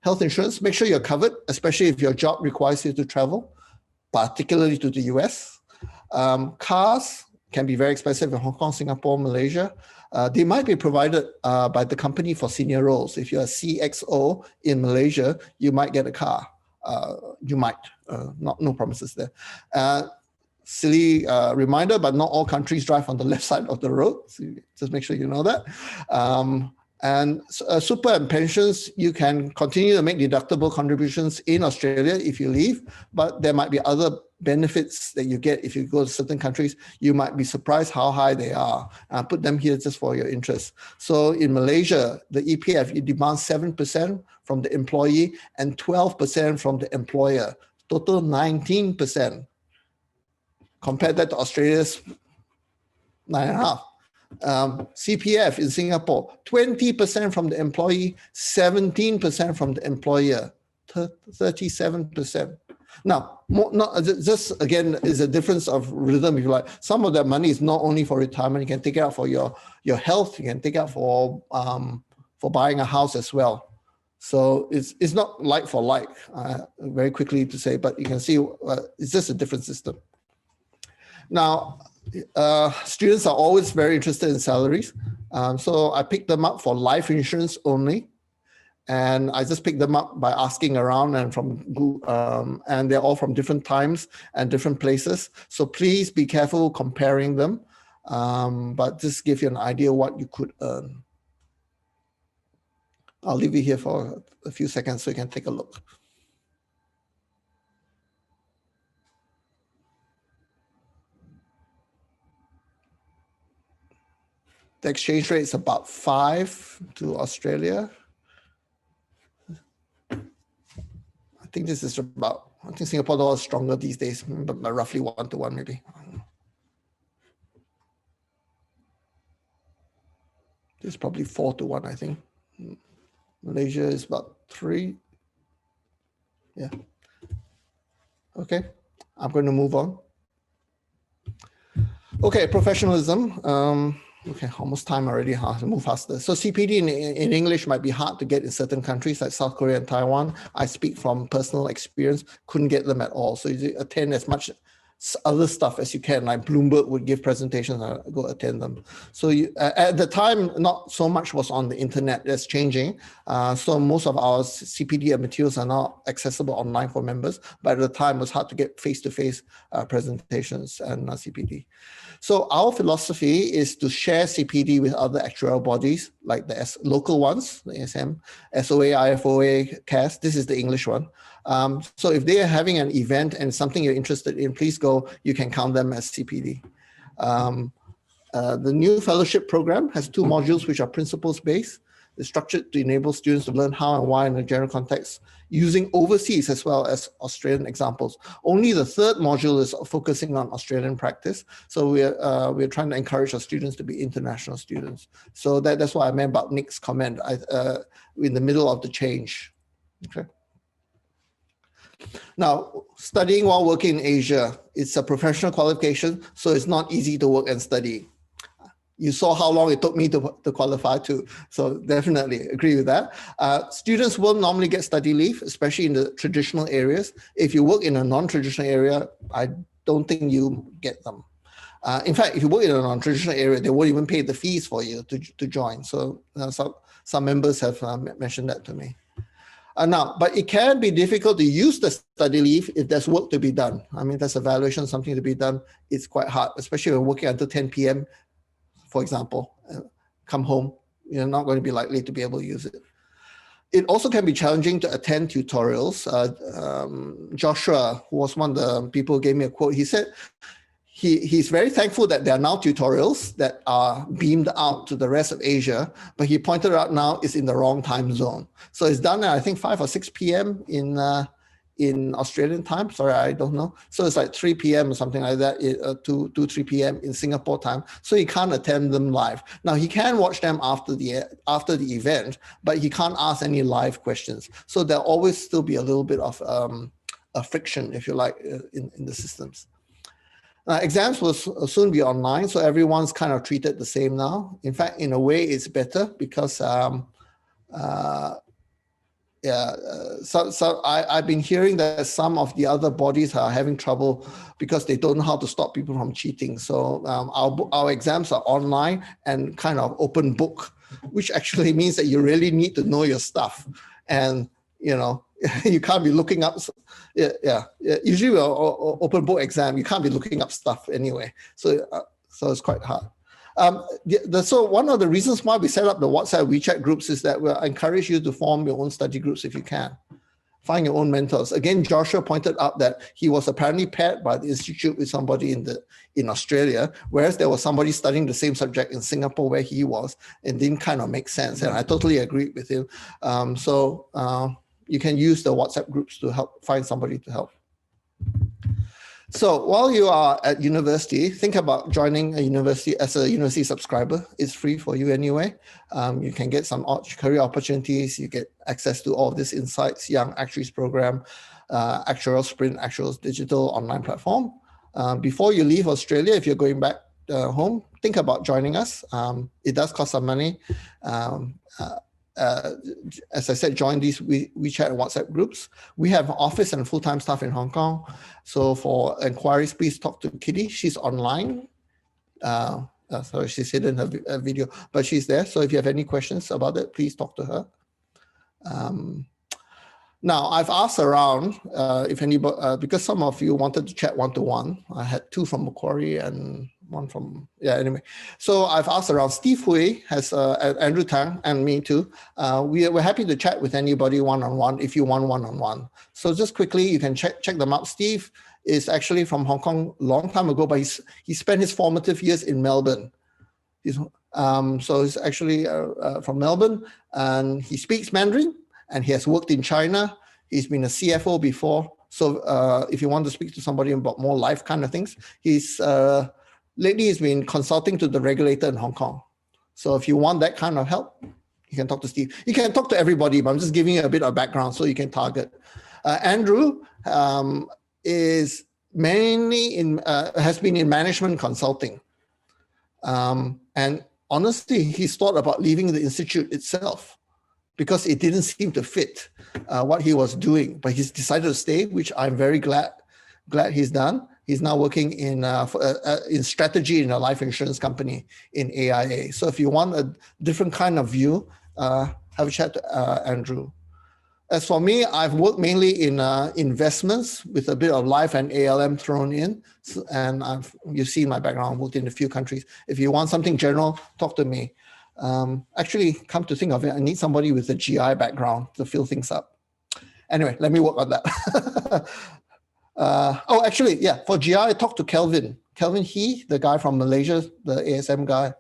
Health insurance, make sure you're covered, especially if your job requires you to travel, particularly to the US. Cars can be very expensive in Hong Kong, Singapore, Malaysia. They might be provided by the company for senior roles. If you're a CXO in Malaysia, you might get a car. You might, no promises there. silly reminder, but not all countries drive on the left side of the road. So just make sure you know that. And super and pensions, you can continue to make deductible contributions in Australia if you leave, but there might be other benefits that you get if you go to certain countries. You might be surprised how high they are. I put them here just for your interest. So in Malaysia, the EPF, you demand 7% from the employee and 12% from the employer, total 19%. Compare that to Australia's 9.5%. CPF in Singapore, 20% from the employee, 17% from the employer, 37%. Now, just again, is a difference of rhythm, if you like. Some of that money is not only for retirement, you can take it out for your health, you can take it out for buying a house as well. So it's not like for like, very quickly to say, but you can see it's just a different system. Now, students are always very interested in salaries. So I picked them up for life insurance only. And I just picked them up by asking around and and they're all from different times and different places. So please be careful comparing them, but just give you an idea what you could earn. I'll leave you here for a few seconds so you can take a look. The exchange rate is about 5 to Australia. I think this is about, I think Singapore dollar is stronger these days, but roughly 1 to 1 maybe. This is probably 4 to 1, I think. Malaysia is about 3. Yeah. Okay, I'm going to move on. Okay, professionalism. Okay, almost time already, huh? To move faster. So CPD in English might be hard to get in certain countries like South Korea and Taiwan. I speak from personal experience, couldn't get them at all. So you attend as much other stuff as you can, like Bloomberg would give presentations, I go attend them. So at the time, not so much was on the internet, that's changing. So most of our CPD materials are now accessible online for members, but at the time it was hard to get face-to-face presentations and CPD. So our philosophy is to share CPD with other actuarial bodies, like the local ones, the ASM, SOA, IFOA, CAS. This is the English one. So if they are having an event and something you're interested in, please go, you can count them as CPD. The new fellowship program has 2 modules which are principles-based. It's structured to enable students to learn how and why in a general context, using overseas as well as Australian examples. Only the 3rd module is focusing on Australian practice. So we're trying to encourage our students to be international students. So that's what I meant about Nick's comment in the middle of the change. Okay. Now, studying while working in Asia, it's a professional qualification, so it's not easy to work and study. You saw how long it took me to qualify too. So definitely agree with that. Students will normally get study leave, especially in the traditional areas. If you work in a non-traditional area, I don't think you get them. In fact, if you work in a non-traditional area, they won't even pay the fees for you to join. So some members have mentioned that to me. Now, but it can be difficult to use the study leave if there's work to be done. I mean, there's evaluation, something to be done. It's quite hard, especially when working until 10 p.m., for example, come home, you're not going to be likely to be able to use it. It also can be challenging to attend tutorials. Joshua, who was one of the people who gave me a quote, he said he's very thankful that there are now tutorials that are beamed out to the rest of Asia, but he pointed out now it's in the wrong time zone. So it's done at, I think, 5 or 6 p.m. in Australian time. Sorry, I don't know. So it's like 3 p.m. or something like that, 3 p.m. in Singapore time. So he can't attend them live. Now he can watch them after the event, but he can't ask any live questions. So there'll always still be a little bit of a friction, if you like, in the systems. Exams will soon be online, so everyone's kind of treated the same now. In fact, in a way, it's better because so I've been hearing that some of the other bodies are having trouble because they don't know how to stop people from cheating. So our exams are online and kind of open book, which actually means that you really need to know your stuff. And, you know, You can't be looking up. Yeah. Usually we're open book exam. You can't be looking up stuff anyway. So it's quite hard. So one of the reasons why we set up the WhatsApp WeChat groups is that we encourage you to form your own study groups if you can. Find your own mentors. Again, Joshua pointed out that he was apparently paired by the institute with somebody in Australia, whereas there was somebody studying the same subject in Singapore where he was, and didn't kind of make sense. And I totally agree with him. So you can use the WhatsApp groups to help find somebody to help. So while you are at university, think about joining a university as a university subscriber. It's free for you anyway. You can get some career opportunities. You get access to all of this Insights Young Actuaries program, Actuarial Sprint, Actuarial Digital online platform. Before you leave Australia, if you're going back home, think about joining us. It does cost some money. As I said, join these WeChat and WhatsApp groups. We have office and full-time staff in Hong Kong. So for inquiries, please talk to Kitty. She's online. Sorry, she's hidden her video, but she's there. So if you have any questions about it, please talk to her. Now, I've asked around if anybody, because some of you wanted to chat one-to-one. I had two from Macquarie and one from, anyway. So I've asked around. Steve Hui has, Andrew Tang and me too. We're happy to chat with anybody one-on-one if you want one-on-one. So just quickly, you can check them out. Steve is actually from Hong Kong a long time ago, but he spent his formative years in Melbourne. So he's actually from Melbourne, and he speaks Mandarin, and he has worked in China. He's been a CFO before. So if you want to speak to somebody about more life kind of things, lately he's been consulting to the regulator in Hong Kong. So if you want that kind of help, you can talk to Steve. You can talk to everybody, but I'm just giving you a bit of background so you can target. Andrew is mainly has been in management consulting. And honestly, he's thought about leaving the institute itself because it didn't seem to fit what he was doing. But he's decided to stay, which I'm very glad he's done. He's now working in strategy in a life insurance company in AIAA. So if you want a different kind of view, have a chat to Andrew. As for me, I've worked mainly in investments with a bit of life and ALM thrown in. And you've seen my background, I've worked in a few countries. If you want something general, talk to me. Actually, come to think of it, I need somebody with a GI background to fill things up. Anyway, let me work on that. For GI, I talked to Kelvin Hii, the guy from Malaysia, the ASM guy.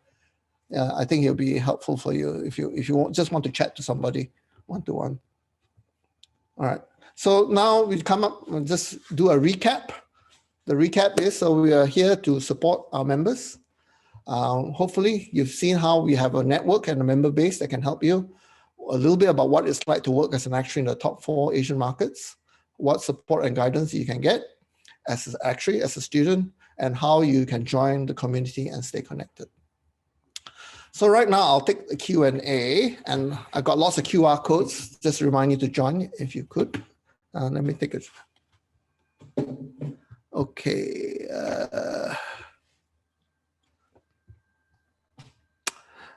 I think he'll be helpful for you if you just want to chat to somebody one-to-one. All right. So now we come up and just do a recap. The recap is, so we are here to support our members. Hopefully you've seen how we have a network and a member base that can help you. A little bit about what it's like to work as an actuary in the top 4 Asian markets, what support and guidance you can get as an actuary, as a student, and how you can join the community and stay connected. So right now I'll take the Q&A, and I've got lots of QR codes. Just to remind you to join if you could. Let me take it. Okay.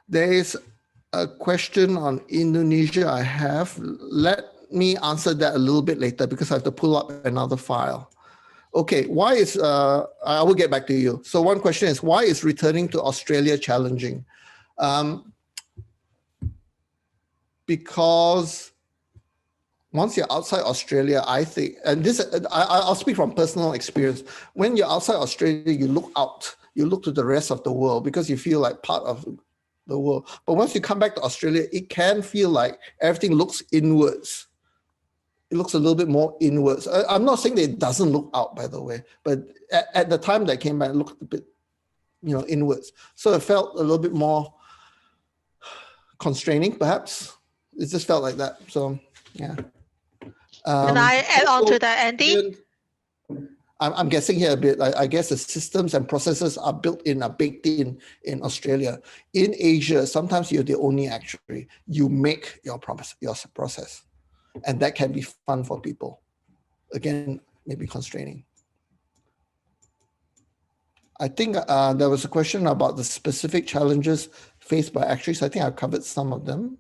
There is a question on Indonesia I have. Let me answer that a little bit later because I have to pull up another file. Okay, why is, I will get back to you. So one question is, why is returning to Australia challenging? Because once you're outside Australia, I think, and this, I'll speak from personal experience. When you're outside Australia, you look out, you look to the rest of the world because you feel like part of the world. But once you come back to Australia, it can feel like everything looks inwards. It looks a little bit more inwards. I'm not saying that it doesn't look out, by the way, but at the time that I came back, it looked a bit, inwards. So it felt a little bit more constraining, perhaps. It just felt like that. So, yeah. Can I add on to that, Andy? I'm guessing here a bit. I guess the systems and processes are baked in in Australia. In Asia, sometimes you're the only actuary. You make your process. And that can be fun for people. Again, maybe constraining. I think there was a question about the specific challenges faced by actuaries. I think I've covered some of them.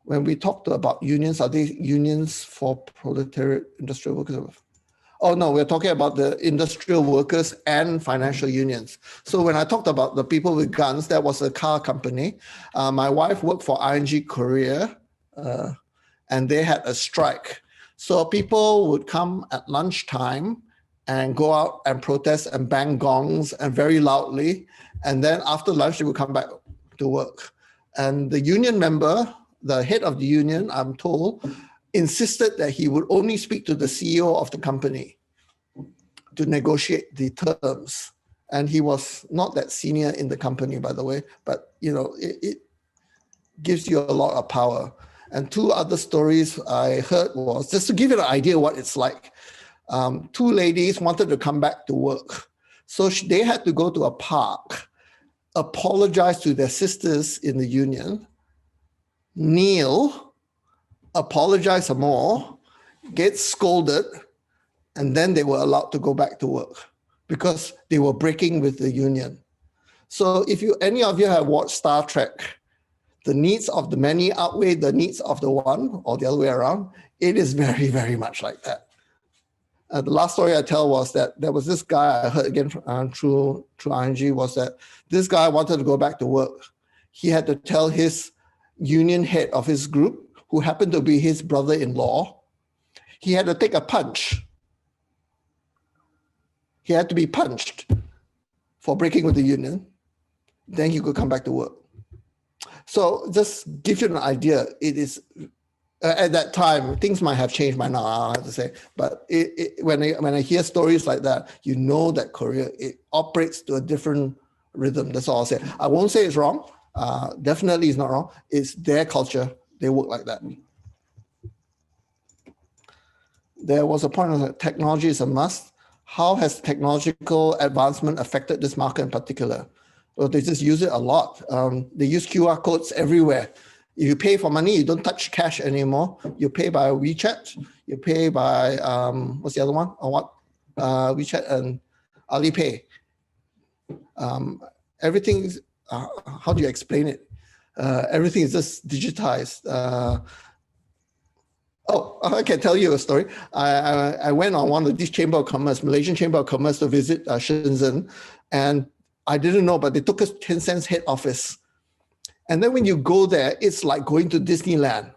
when we talked about unions, are they unions for proletariat industrial workers? Oh no, we're talking about the industrial workers and financial unions. So when I talked about the people with guns, that was a car company. My wife worked for ING Korea, and they had a strike. So people would come at lunchtime and go out and protest and bang gongs and very loudly. And then after lunch, they would come back to work. And the union member, the head of the union, I'm told, insisted that he would only speak to the CEO of the company to negotiate the terms. And he was not that senior in the company, by the way, but it gives you a lot of power. And two other stories I heard was, just to give you an idea what it's like, two ladies wanted to come back to work. So they had to go to a park, apologize to their sisters in the union, kneel, apologize some more, get scolded, and then they were allowed to go back to work because they were breaking with the union. So if any of you have watched Star Trek, the needs of the many outweigh the needs of the one, or the other way around, it is very, very much like that. The last story I tell was that there was this guy I heard again through ING, was that this guy wanted to go back to work. He had to tell his union head of his group, who happened to be his brother-in-law, he had to take a punch. He had to be punched for breaking with the union. Then he could come back to work. So just give you an idea, it is, at that time, things might have changed by now, I have to say. But when I hear stories like that, you know that Korea, it operates to a different rhythm. That's all I'll say. I won't say it's wrong. Definitely it's not wrong. It's their culture. They work like that. There was a point on that technology is a must. How has technological advancement affected this market in particular? Well, they just use it a lot. They use QR codes everywhere. If you pay for money, you don't touch cash anymore. You pay by WeChat. You pay by, what's the other one? Or what? WeChat and Alipay. Everything, how do you explain it? Everything is just digitized. I can tell you a story. I went on one of these Chamber of Commerce, Malaysian Chamber of Commerce, to visit Shenzhen. And I didn't know, but they took us to Tencent's head office. And then when you go there, it's like going to Disneyland,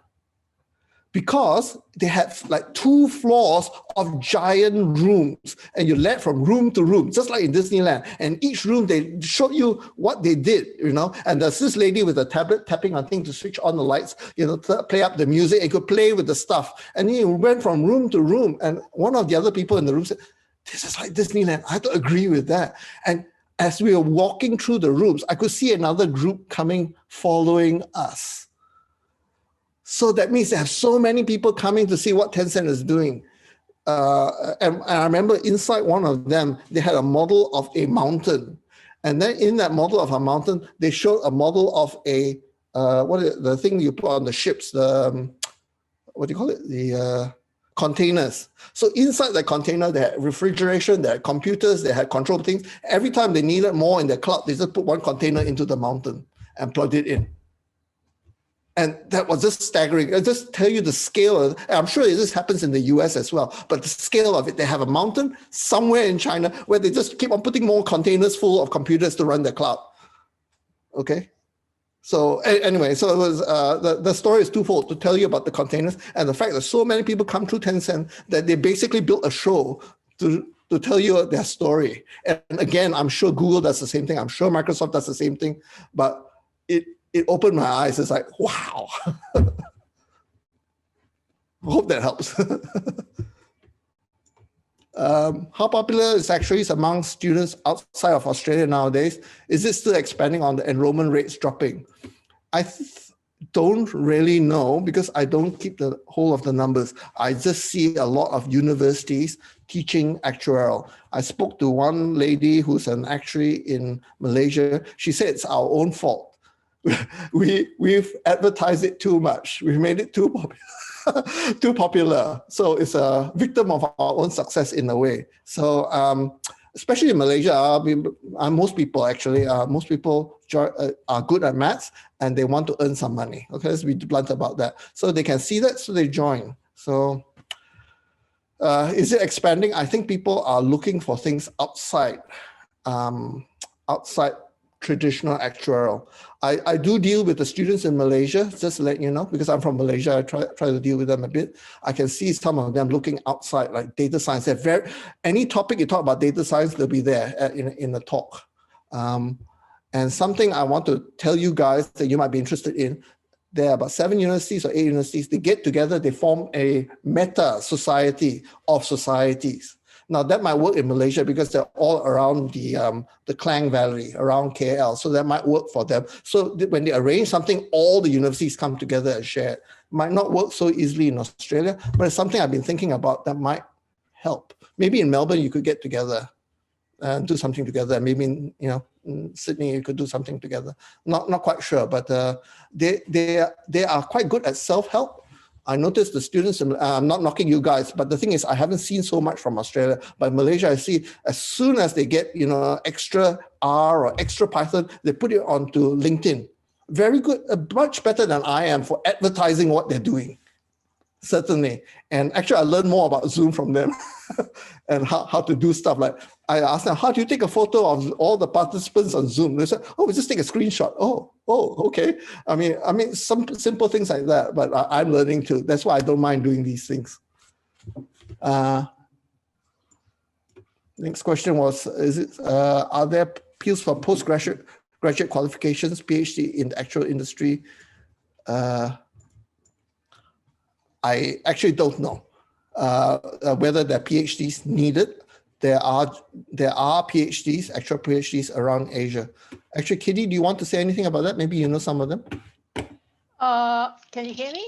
because they had like 2 floors of giant rooms, and you led from room to room, just like in Disneyland. And each room, they showed you what they did, and there's this lady with a tablet tapping on things to switch on the lights, to play up the music, and could play with the stuff. And he went from room to room. And one of the other people in the room said, "This is like Disneyland." I had to agree with that. And as we were walking through the rooms, I could see another group coming, following us. So that means they have so many people coming to see what Tencent is doing. And I remember inside one of them, they had a model of a mountain. And then in that model of a mountain, they showed a model of a, the thing you put on the ships, the, what do you call it? The containers. So inside the container, they had refrigeration, they had computers, they had control things. Every time they needed more in the cloud, they just put one container into the mountain and plugged it in. And that was just staggering. I just tell you the scale. I'm sure this happens in the US as well, but the scale of it, they have a mountain somewhere in China where they just keep on putting more containers full of computers to run their cloud. Okay. So anyway, so it was, the story is twofold: to tell you about the containers and the fact that so many people come through Tencent that they basically built a show to tell you their story. And again, I'm sure Google does the same thing. I'm sure Microsoft does the same thing, but it opened my eyes. It's like, wow. I hope that helps. How popular is actuaries among students outside of Australia nowadays? Is it still expanding on the enrollment rates dropping? I don't really know, because I don't keep the whole of the numbers. I just see a lot of universities teaching actuarial. I spoke to one lady who's an actuary in Malaysia. She said it's our own fault. We've advertised it too much. We've made it too popular. So it's a victim of our own success in a way. So especially in Malaysia, most people actually, most people are good at maths and they want to earn some money. Okay, let's be blunt about that. So they can see that, so they join. So is it expanding? I think people are looking for things outside traditional actuarial. I do deal with the students in Malaysia, just to let you know, because I'm from Malaysia, I try to deal with them a bit. I can see some of them looking outside, like data science. Any topic you talk about data science, they'll be there in the talk. And something I want to tell you guys that you might be interested in, there are about 7 universities or 8 universities, they get together, they form a meta society of societies. Now that might work in Malaysia because they're all around the Klang Valley, around KL. So that might work for them. So when they arrange something, all the universities come together and share it. Might not work so easily in Australia, but it's something I've been thinking about that might help. Maybe in Melbourne, you could get together and do something together. Maybe in Sydney, you could do something together. Not quite sure, but they are quite good at self-help. I noticed the students, I'm not knocking you guys, but the thing is, I haven't seen so much from Australia. But in Malaysia, I see as soon as they get, extra R or extra Python, they put it onto LinkedIn. Very good, much better than I am for advertising what they're doing. Certainly. And actually, I learned more about Zoom from them and how to do stuff. Like I asked them, how do you take a photo of all the participants on Zoom? They said, oh, we just take a screenshot. Oh, okay. I mean, some simple things like that, but I'm learning too. That's why I don't mind doing these things. Next question was, are there appeals for graduate qualifications, PhD in the actual industry? I actually don't know whether there are PhDs needed. There are PhDs, actual PhDs around Asia. Actually, Kitty, do you want to say anything about that? Maybe you know some of them. Can you hear me?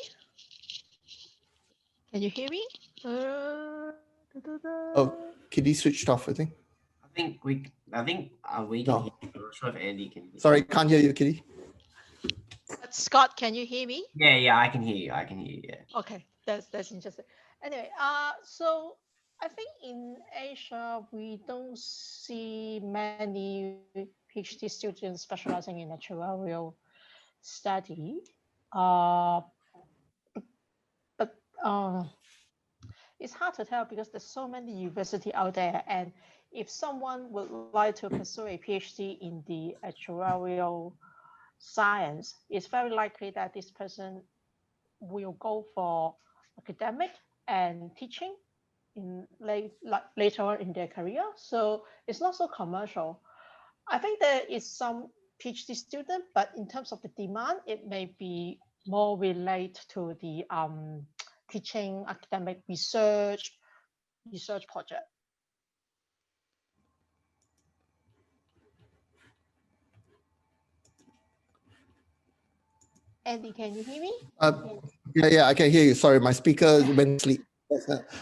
Can you hear me? Oh, Kitty switched off, I think. We can hear. I'm not sure if Andy can hear. Sorry, can't hear you, Kitty. Scott, can you hear me? Yeah, I can hear you. Yeah. Okay, that's interesting. Anyway, so I think in Asia we don't see many PhD students specializing in actuarial study. But it's hard to tell because there's so many universities out there, and if someone would like to pursue a PhD in the actuarial science, it's very likely that this person will go for academic and teaching in later on in their career. So it's not so commercial. I think there is some PhD student, but in terms of the demand, it may be more related to the teaching, academic research project. Andy, can you hear me? Yeah, I can hear you. Sorry, my speaker went asleep.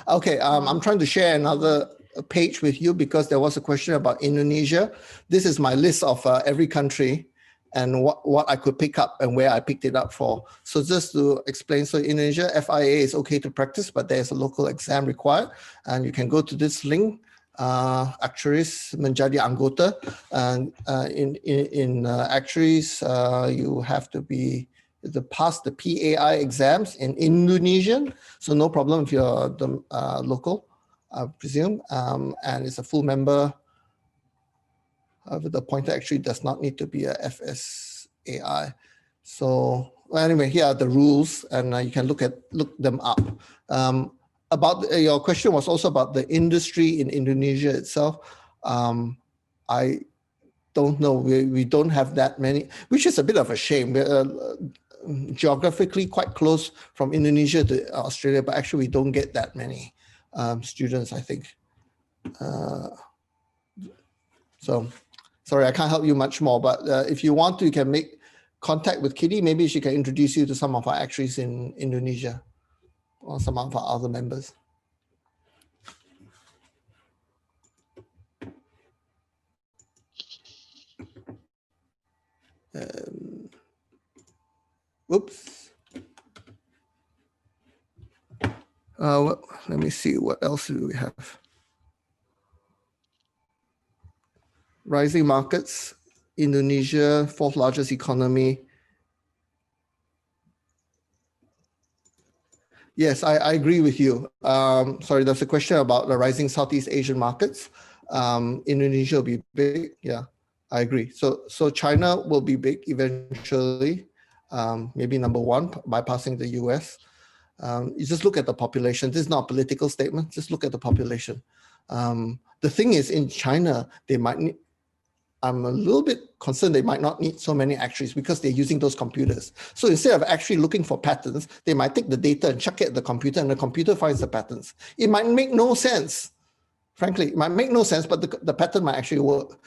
Okay, I'm trying to share another page with you because there was a question about Indonesia. This is my list of every country and what I could pick up and where I picked it up for. So just to explain, so Indonesia, FIAA is okay to practice, but there's a local exam required. And you can go to this link, actuaries menjadi anggota. And in actuaries, you have to pass the PAI exams in Indonesian. So no problem if you're the local, I presume. And it's a full member. The pointer actually does not need to be a FSAI. So anyway, here are the rules, and you can look them up. About your question was also about the industry in Indonesia itself. I don't know. We don't have that many, which is a bit of a shame. We're geographically quite close from Indonesia to Australia, but actually we don't get that many students, I think. So sorry, I can't help you much more, but if you want to, you can make contact with Kitty. Maybe she can introduce you to some of our actuaries in Indonesia or some of our other members. Oops. Well, let me see, what else do we have? rising markets, Indonesia, fourth largest economy. Yes, I agree with you. Sorry, there's a question about the rising Southeast Asian markets. Indonesia will be big. Yeah, I agree. So China will be big eventually, maybe number one, bypassing the US. You just look at the population. This is not a political statement. Just look at the population. The thing is, in China, they might need, I'm a little bit concerned they might not need so many actuaries because they're using those computers. So instead of actually looking for patterns, they might take the data and chuck it at the computer, and the computer finds the patterns. It might make no sense. Frankly, it might make no sense, but the pattern might actually work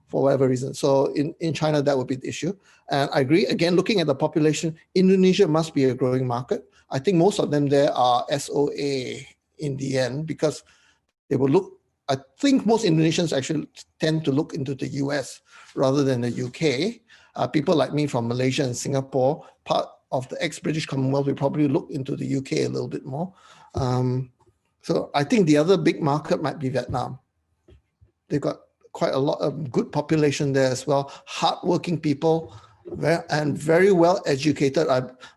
for whatever reason. So in China, that would be the issue. And I agree, again, looking at the population, Indonesia must be a growing market. I think most of them there are SOA in the end, because they will look, I think most Indonesians actually tend to look into the US rather than the UK. People like me from Malaysia and Singapore, part of the ex-British Commonwealth, we probably look into the UK a little bit more. So I think the other big market might be Vietnam. They've got quite a lot of good population there as well, hardworking people, and very well educated.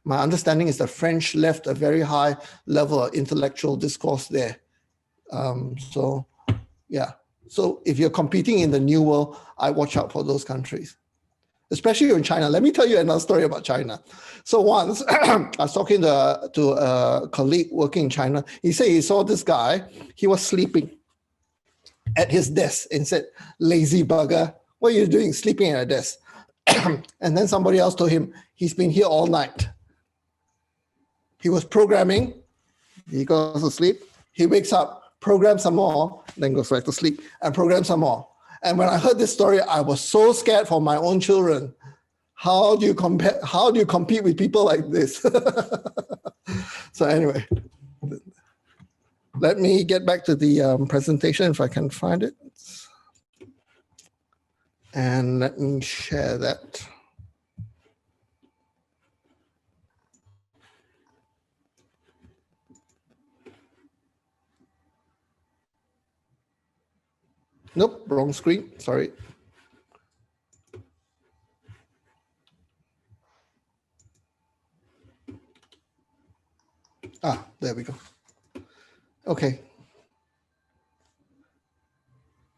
My understanding is the French left a very high level of intellectual discourse there. So yeah, so if you're competing in the new world, I watch out for those countries, especially in China. Let me tell you another story about China. So once I was talking to a colleague working in China. He said he saw this guy, he was sleeping at his desk and said, "Lazy bugger, what are you doing sleeping at a desk?" And then somebody else told him, he's been here all night. He was programming, he goes to sleep, he wakes up, programs some more, then goes back to sleep and programs some more. And when I heard this story, I was so scared for my own children. How do you compete with people like this? So anyway, let me get back to the presentation if I can find it. And let me share that. Nope, wrong screen, sorry. There we go. Okay.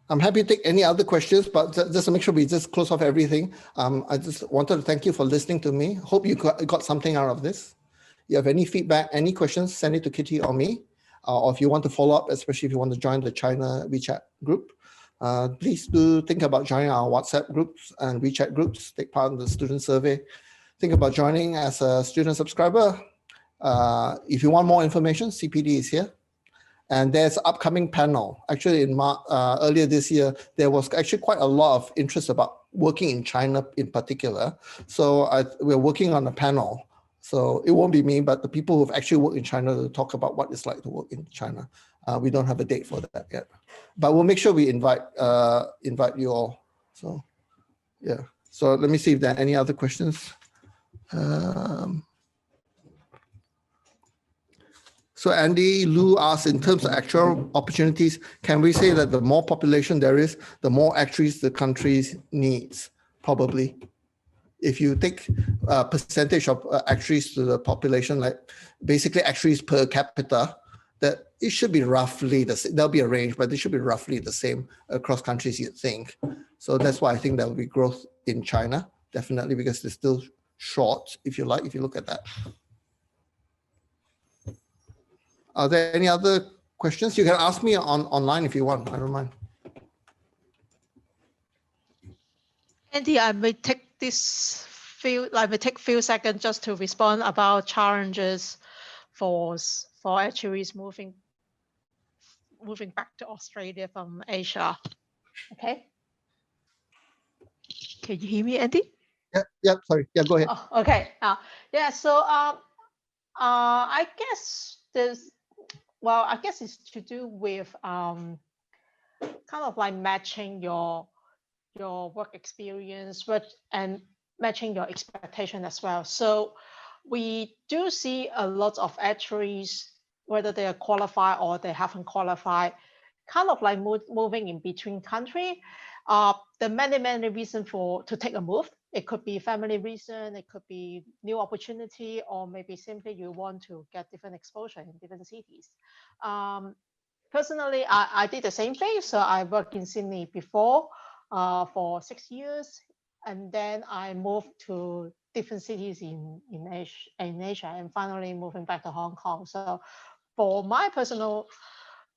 I'm happy to take any other questions, but just to make sure we just close off everything, I just wanted to thank you for listening to me. Hope you got something out of this. If you have any feedback, any questions, send it to Kitty or me. Or if you want to follow up, especially if you want to join the China WeChat group, please do think about joining our WhatsApp groups and WeChat groups, take part in the student survey. Think about joining as a student subscriber. If you want more information, CPD is here. And there's upcoming panel. Actually, in earlier this year, there was actually quite a lot of interest about working in China in particular. So we're working on a panel. So it won't be me, but the people who've actually worked in China to talk about what it's like to work in China. We don't have a date for that yet, but we'll make sure we invite you all. So yeah. So let me see if there are any other questions. So Andy Lu asked, in terms of actual opportunities, can we say that the more population there is, the more actuaries the country needs? Probably. If you take a percentage of actuaries to the population, like basically actuaries per capita, that it should be roughly the same. There'll be a range, but it should be roughly the same across countries, you'd think. So that's why I think there will be growth in China, definitely, because they're still short, if you like, if you look at that. Are there any other questions? You can ask me online if you want. I don't mind. Andy, I may take few seconds just to respond about challenges for actuaries moving back to Australia from Asia. Okay. Can you hear me, Andy? Yeah. Sorry. Yeah, go ahead. Oh, okay. Yeah. So I guess it's to do with kind of like matching your work experience and matching your expectation as well. So we do see a lot of actuaries, whether they are qualified or they haven't qualified, kind of like moving in between country. the many reasons to take a move. It could be family reason, it could be new opportunity, or maybe simply you want to get different exposure in different cities. Personally, I did the same thing. So I worked in Sydney before for 6 years, and then I moved to different cities in Asia, and finally moving back to Hong Kong. So for my personal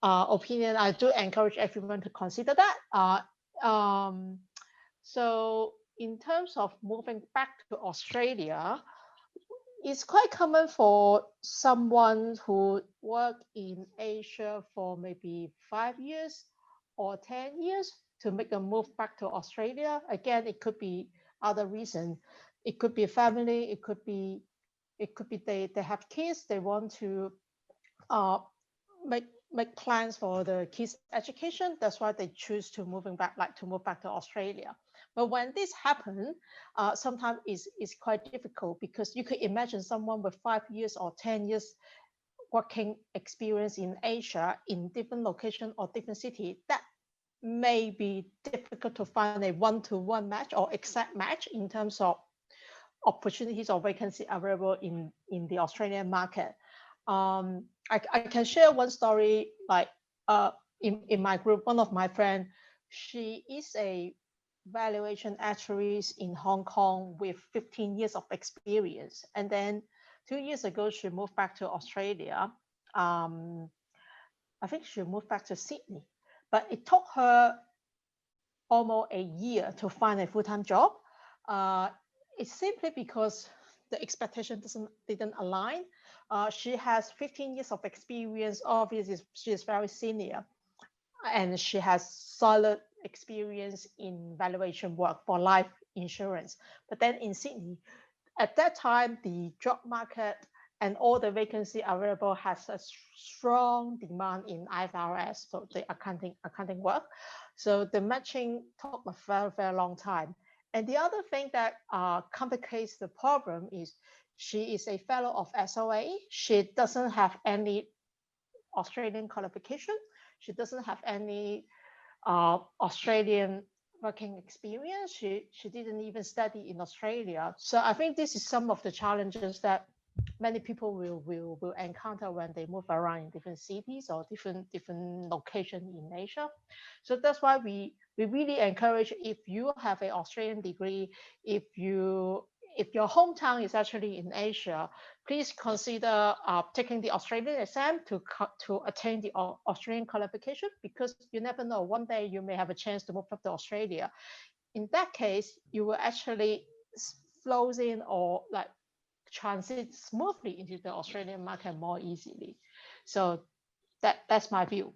opinion, I do encourage everyone to consider that. So in terms of moving back to Australia, it's quite common for someone who worked in Asia for maybe 5 years or 10 years to make a move back to Australia. Again, it could be other reasons. It could be family. It could be they have kids. They want to make plans for the kids' education. That's why they choose to move back to Australia. But when this happens, sometimes it's quite difficult, because you could imagine someone with 5 years or 10 years working experience in Asia in different location or different city. That may be difficult to find a one-to-one match or exact match in terms of opportunities or vacancy available in the Australian market. I can share one story. Like in my group, one of my friends, she is a valuation actuary in Hong Kong with 15 years of experience, and then 2 years ago she moved back to Australia. I think she moved back to Sydney, but it took her almost a year to find a full-time job. It's simply because the expectation didn't align. She has 15 years of experience. Obviously, she is very senior, and she has solid experience in valuation work for life insurance. But then in Sydney, at that time, the job market and all the vacancy available has a strong demand in IFRS, so the accounting work. So the matching took a very long time. And the other thing that complicates the problem is she is a fellow of SOA. She doesn't have any Australian qualification. She doesn't have any Australian working experience. She didn't even study in Australia. So I think this is some of the challenges that many people will encounter when they move around in different cities or different locations in Asia. So that's why we really encourage, if you have an Australian degree, if your hometown is actually in Asia, please consider taking the Australian exam to attain the Australian qualification, because you never know, one day you may have a chance to move up to Australia. In that case, you will actually flow in or like transit smoothly into the Australian market more easily. So that's my view.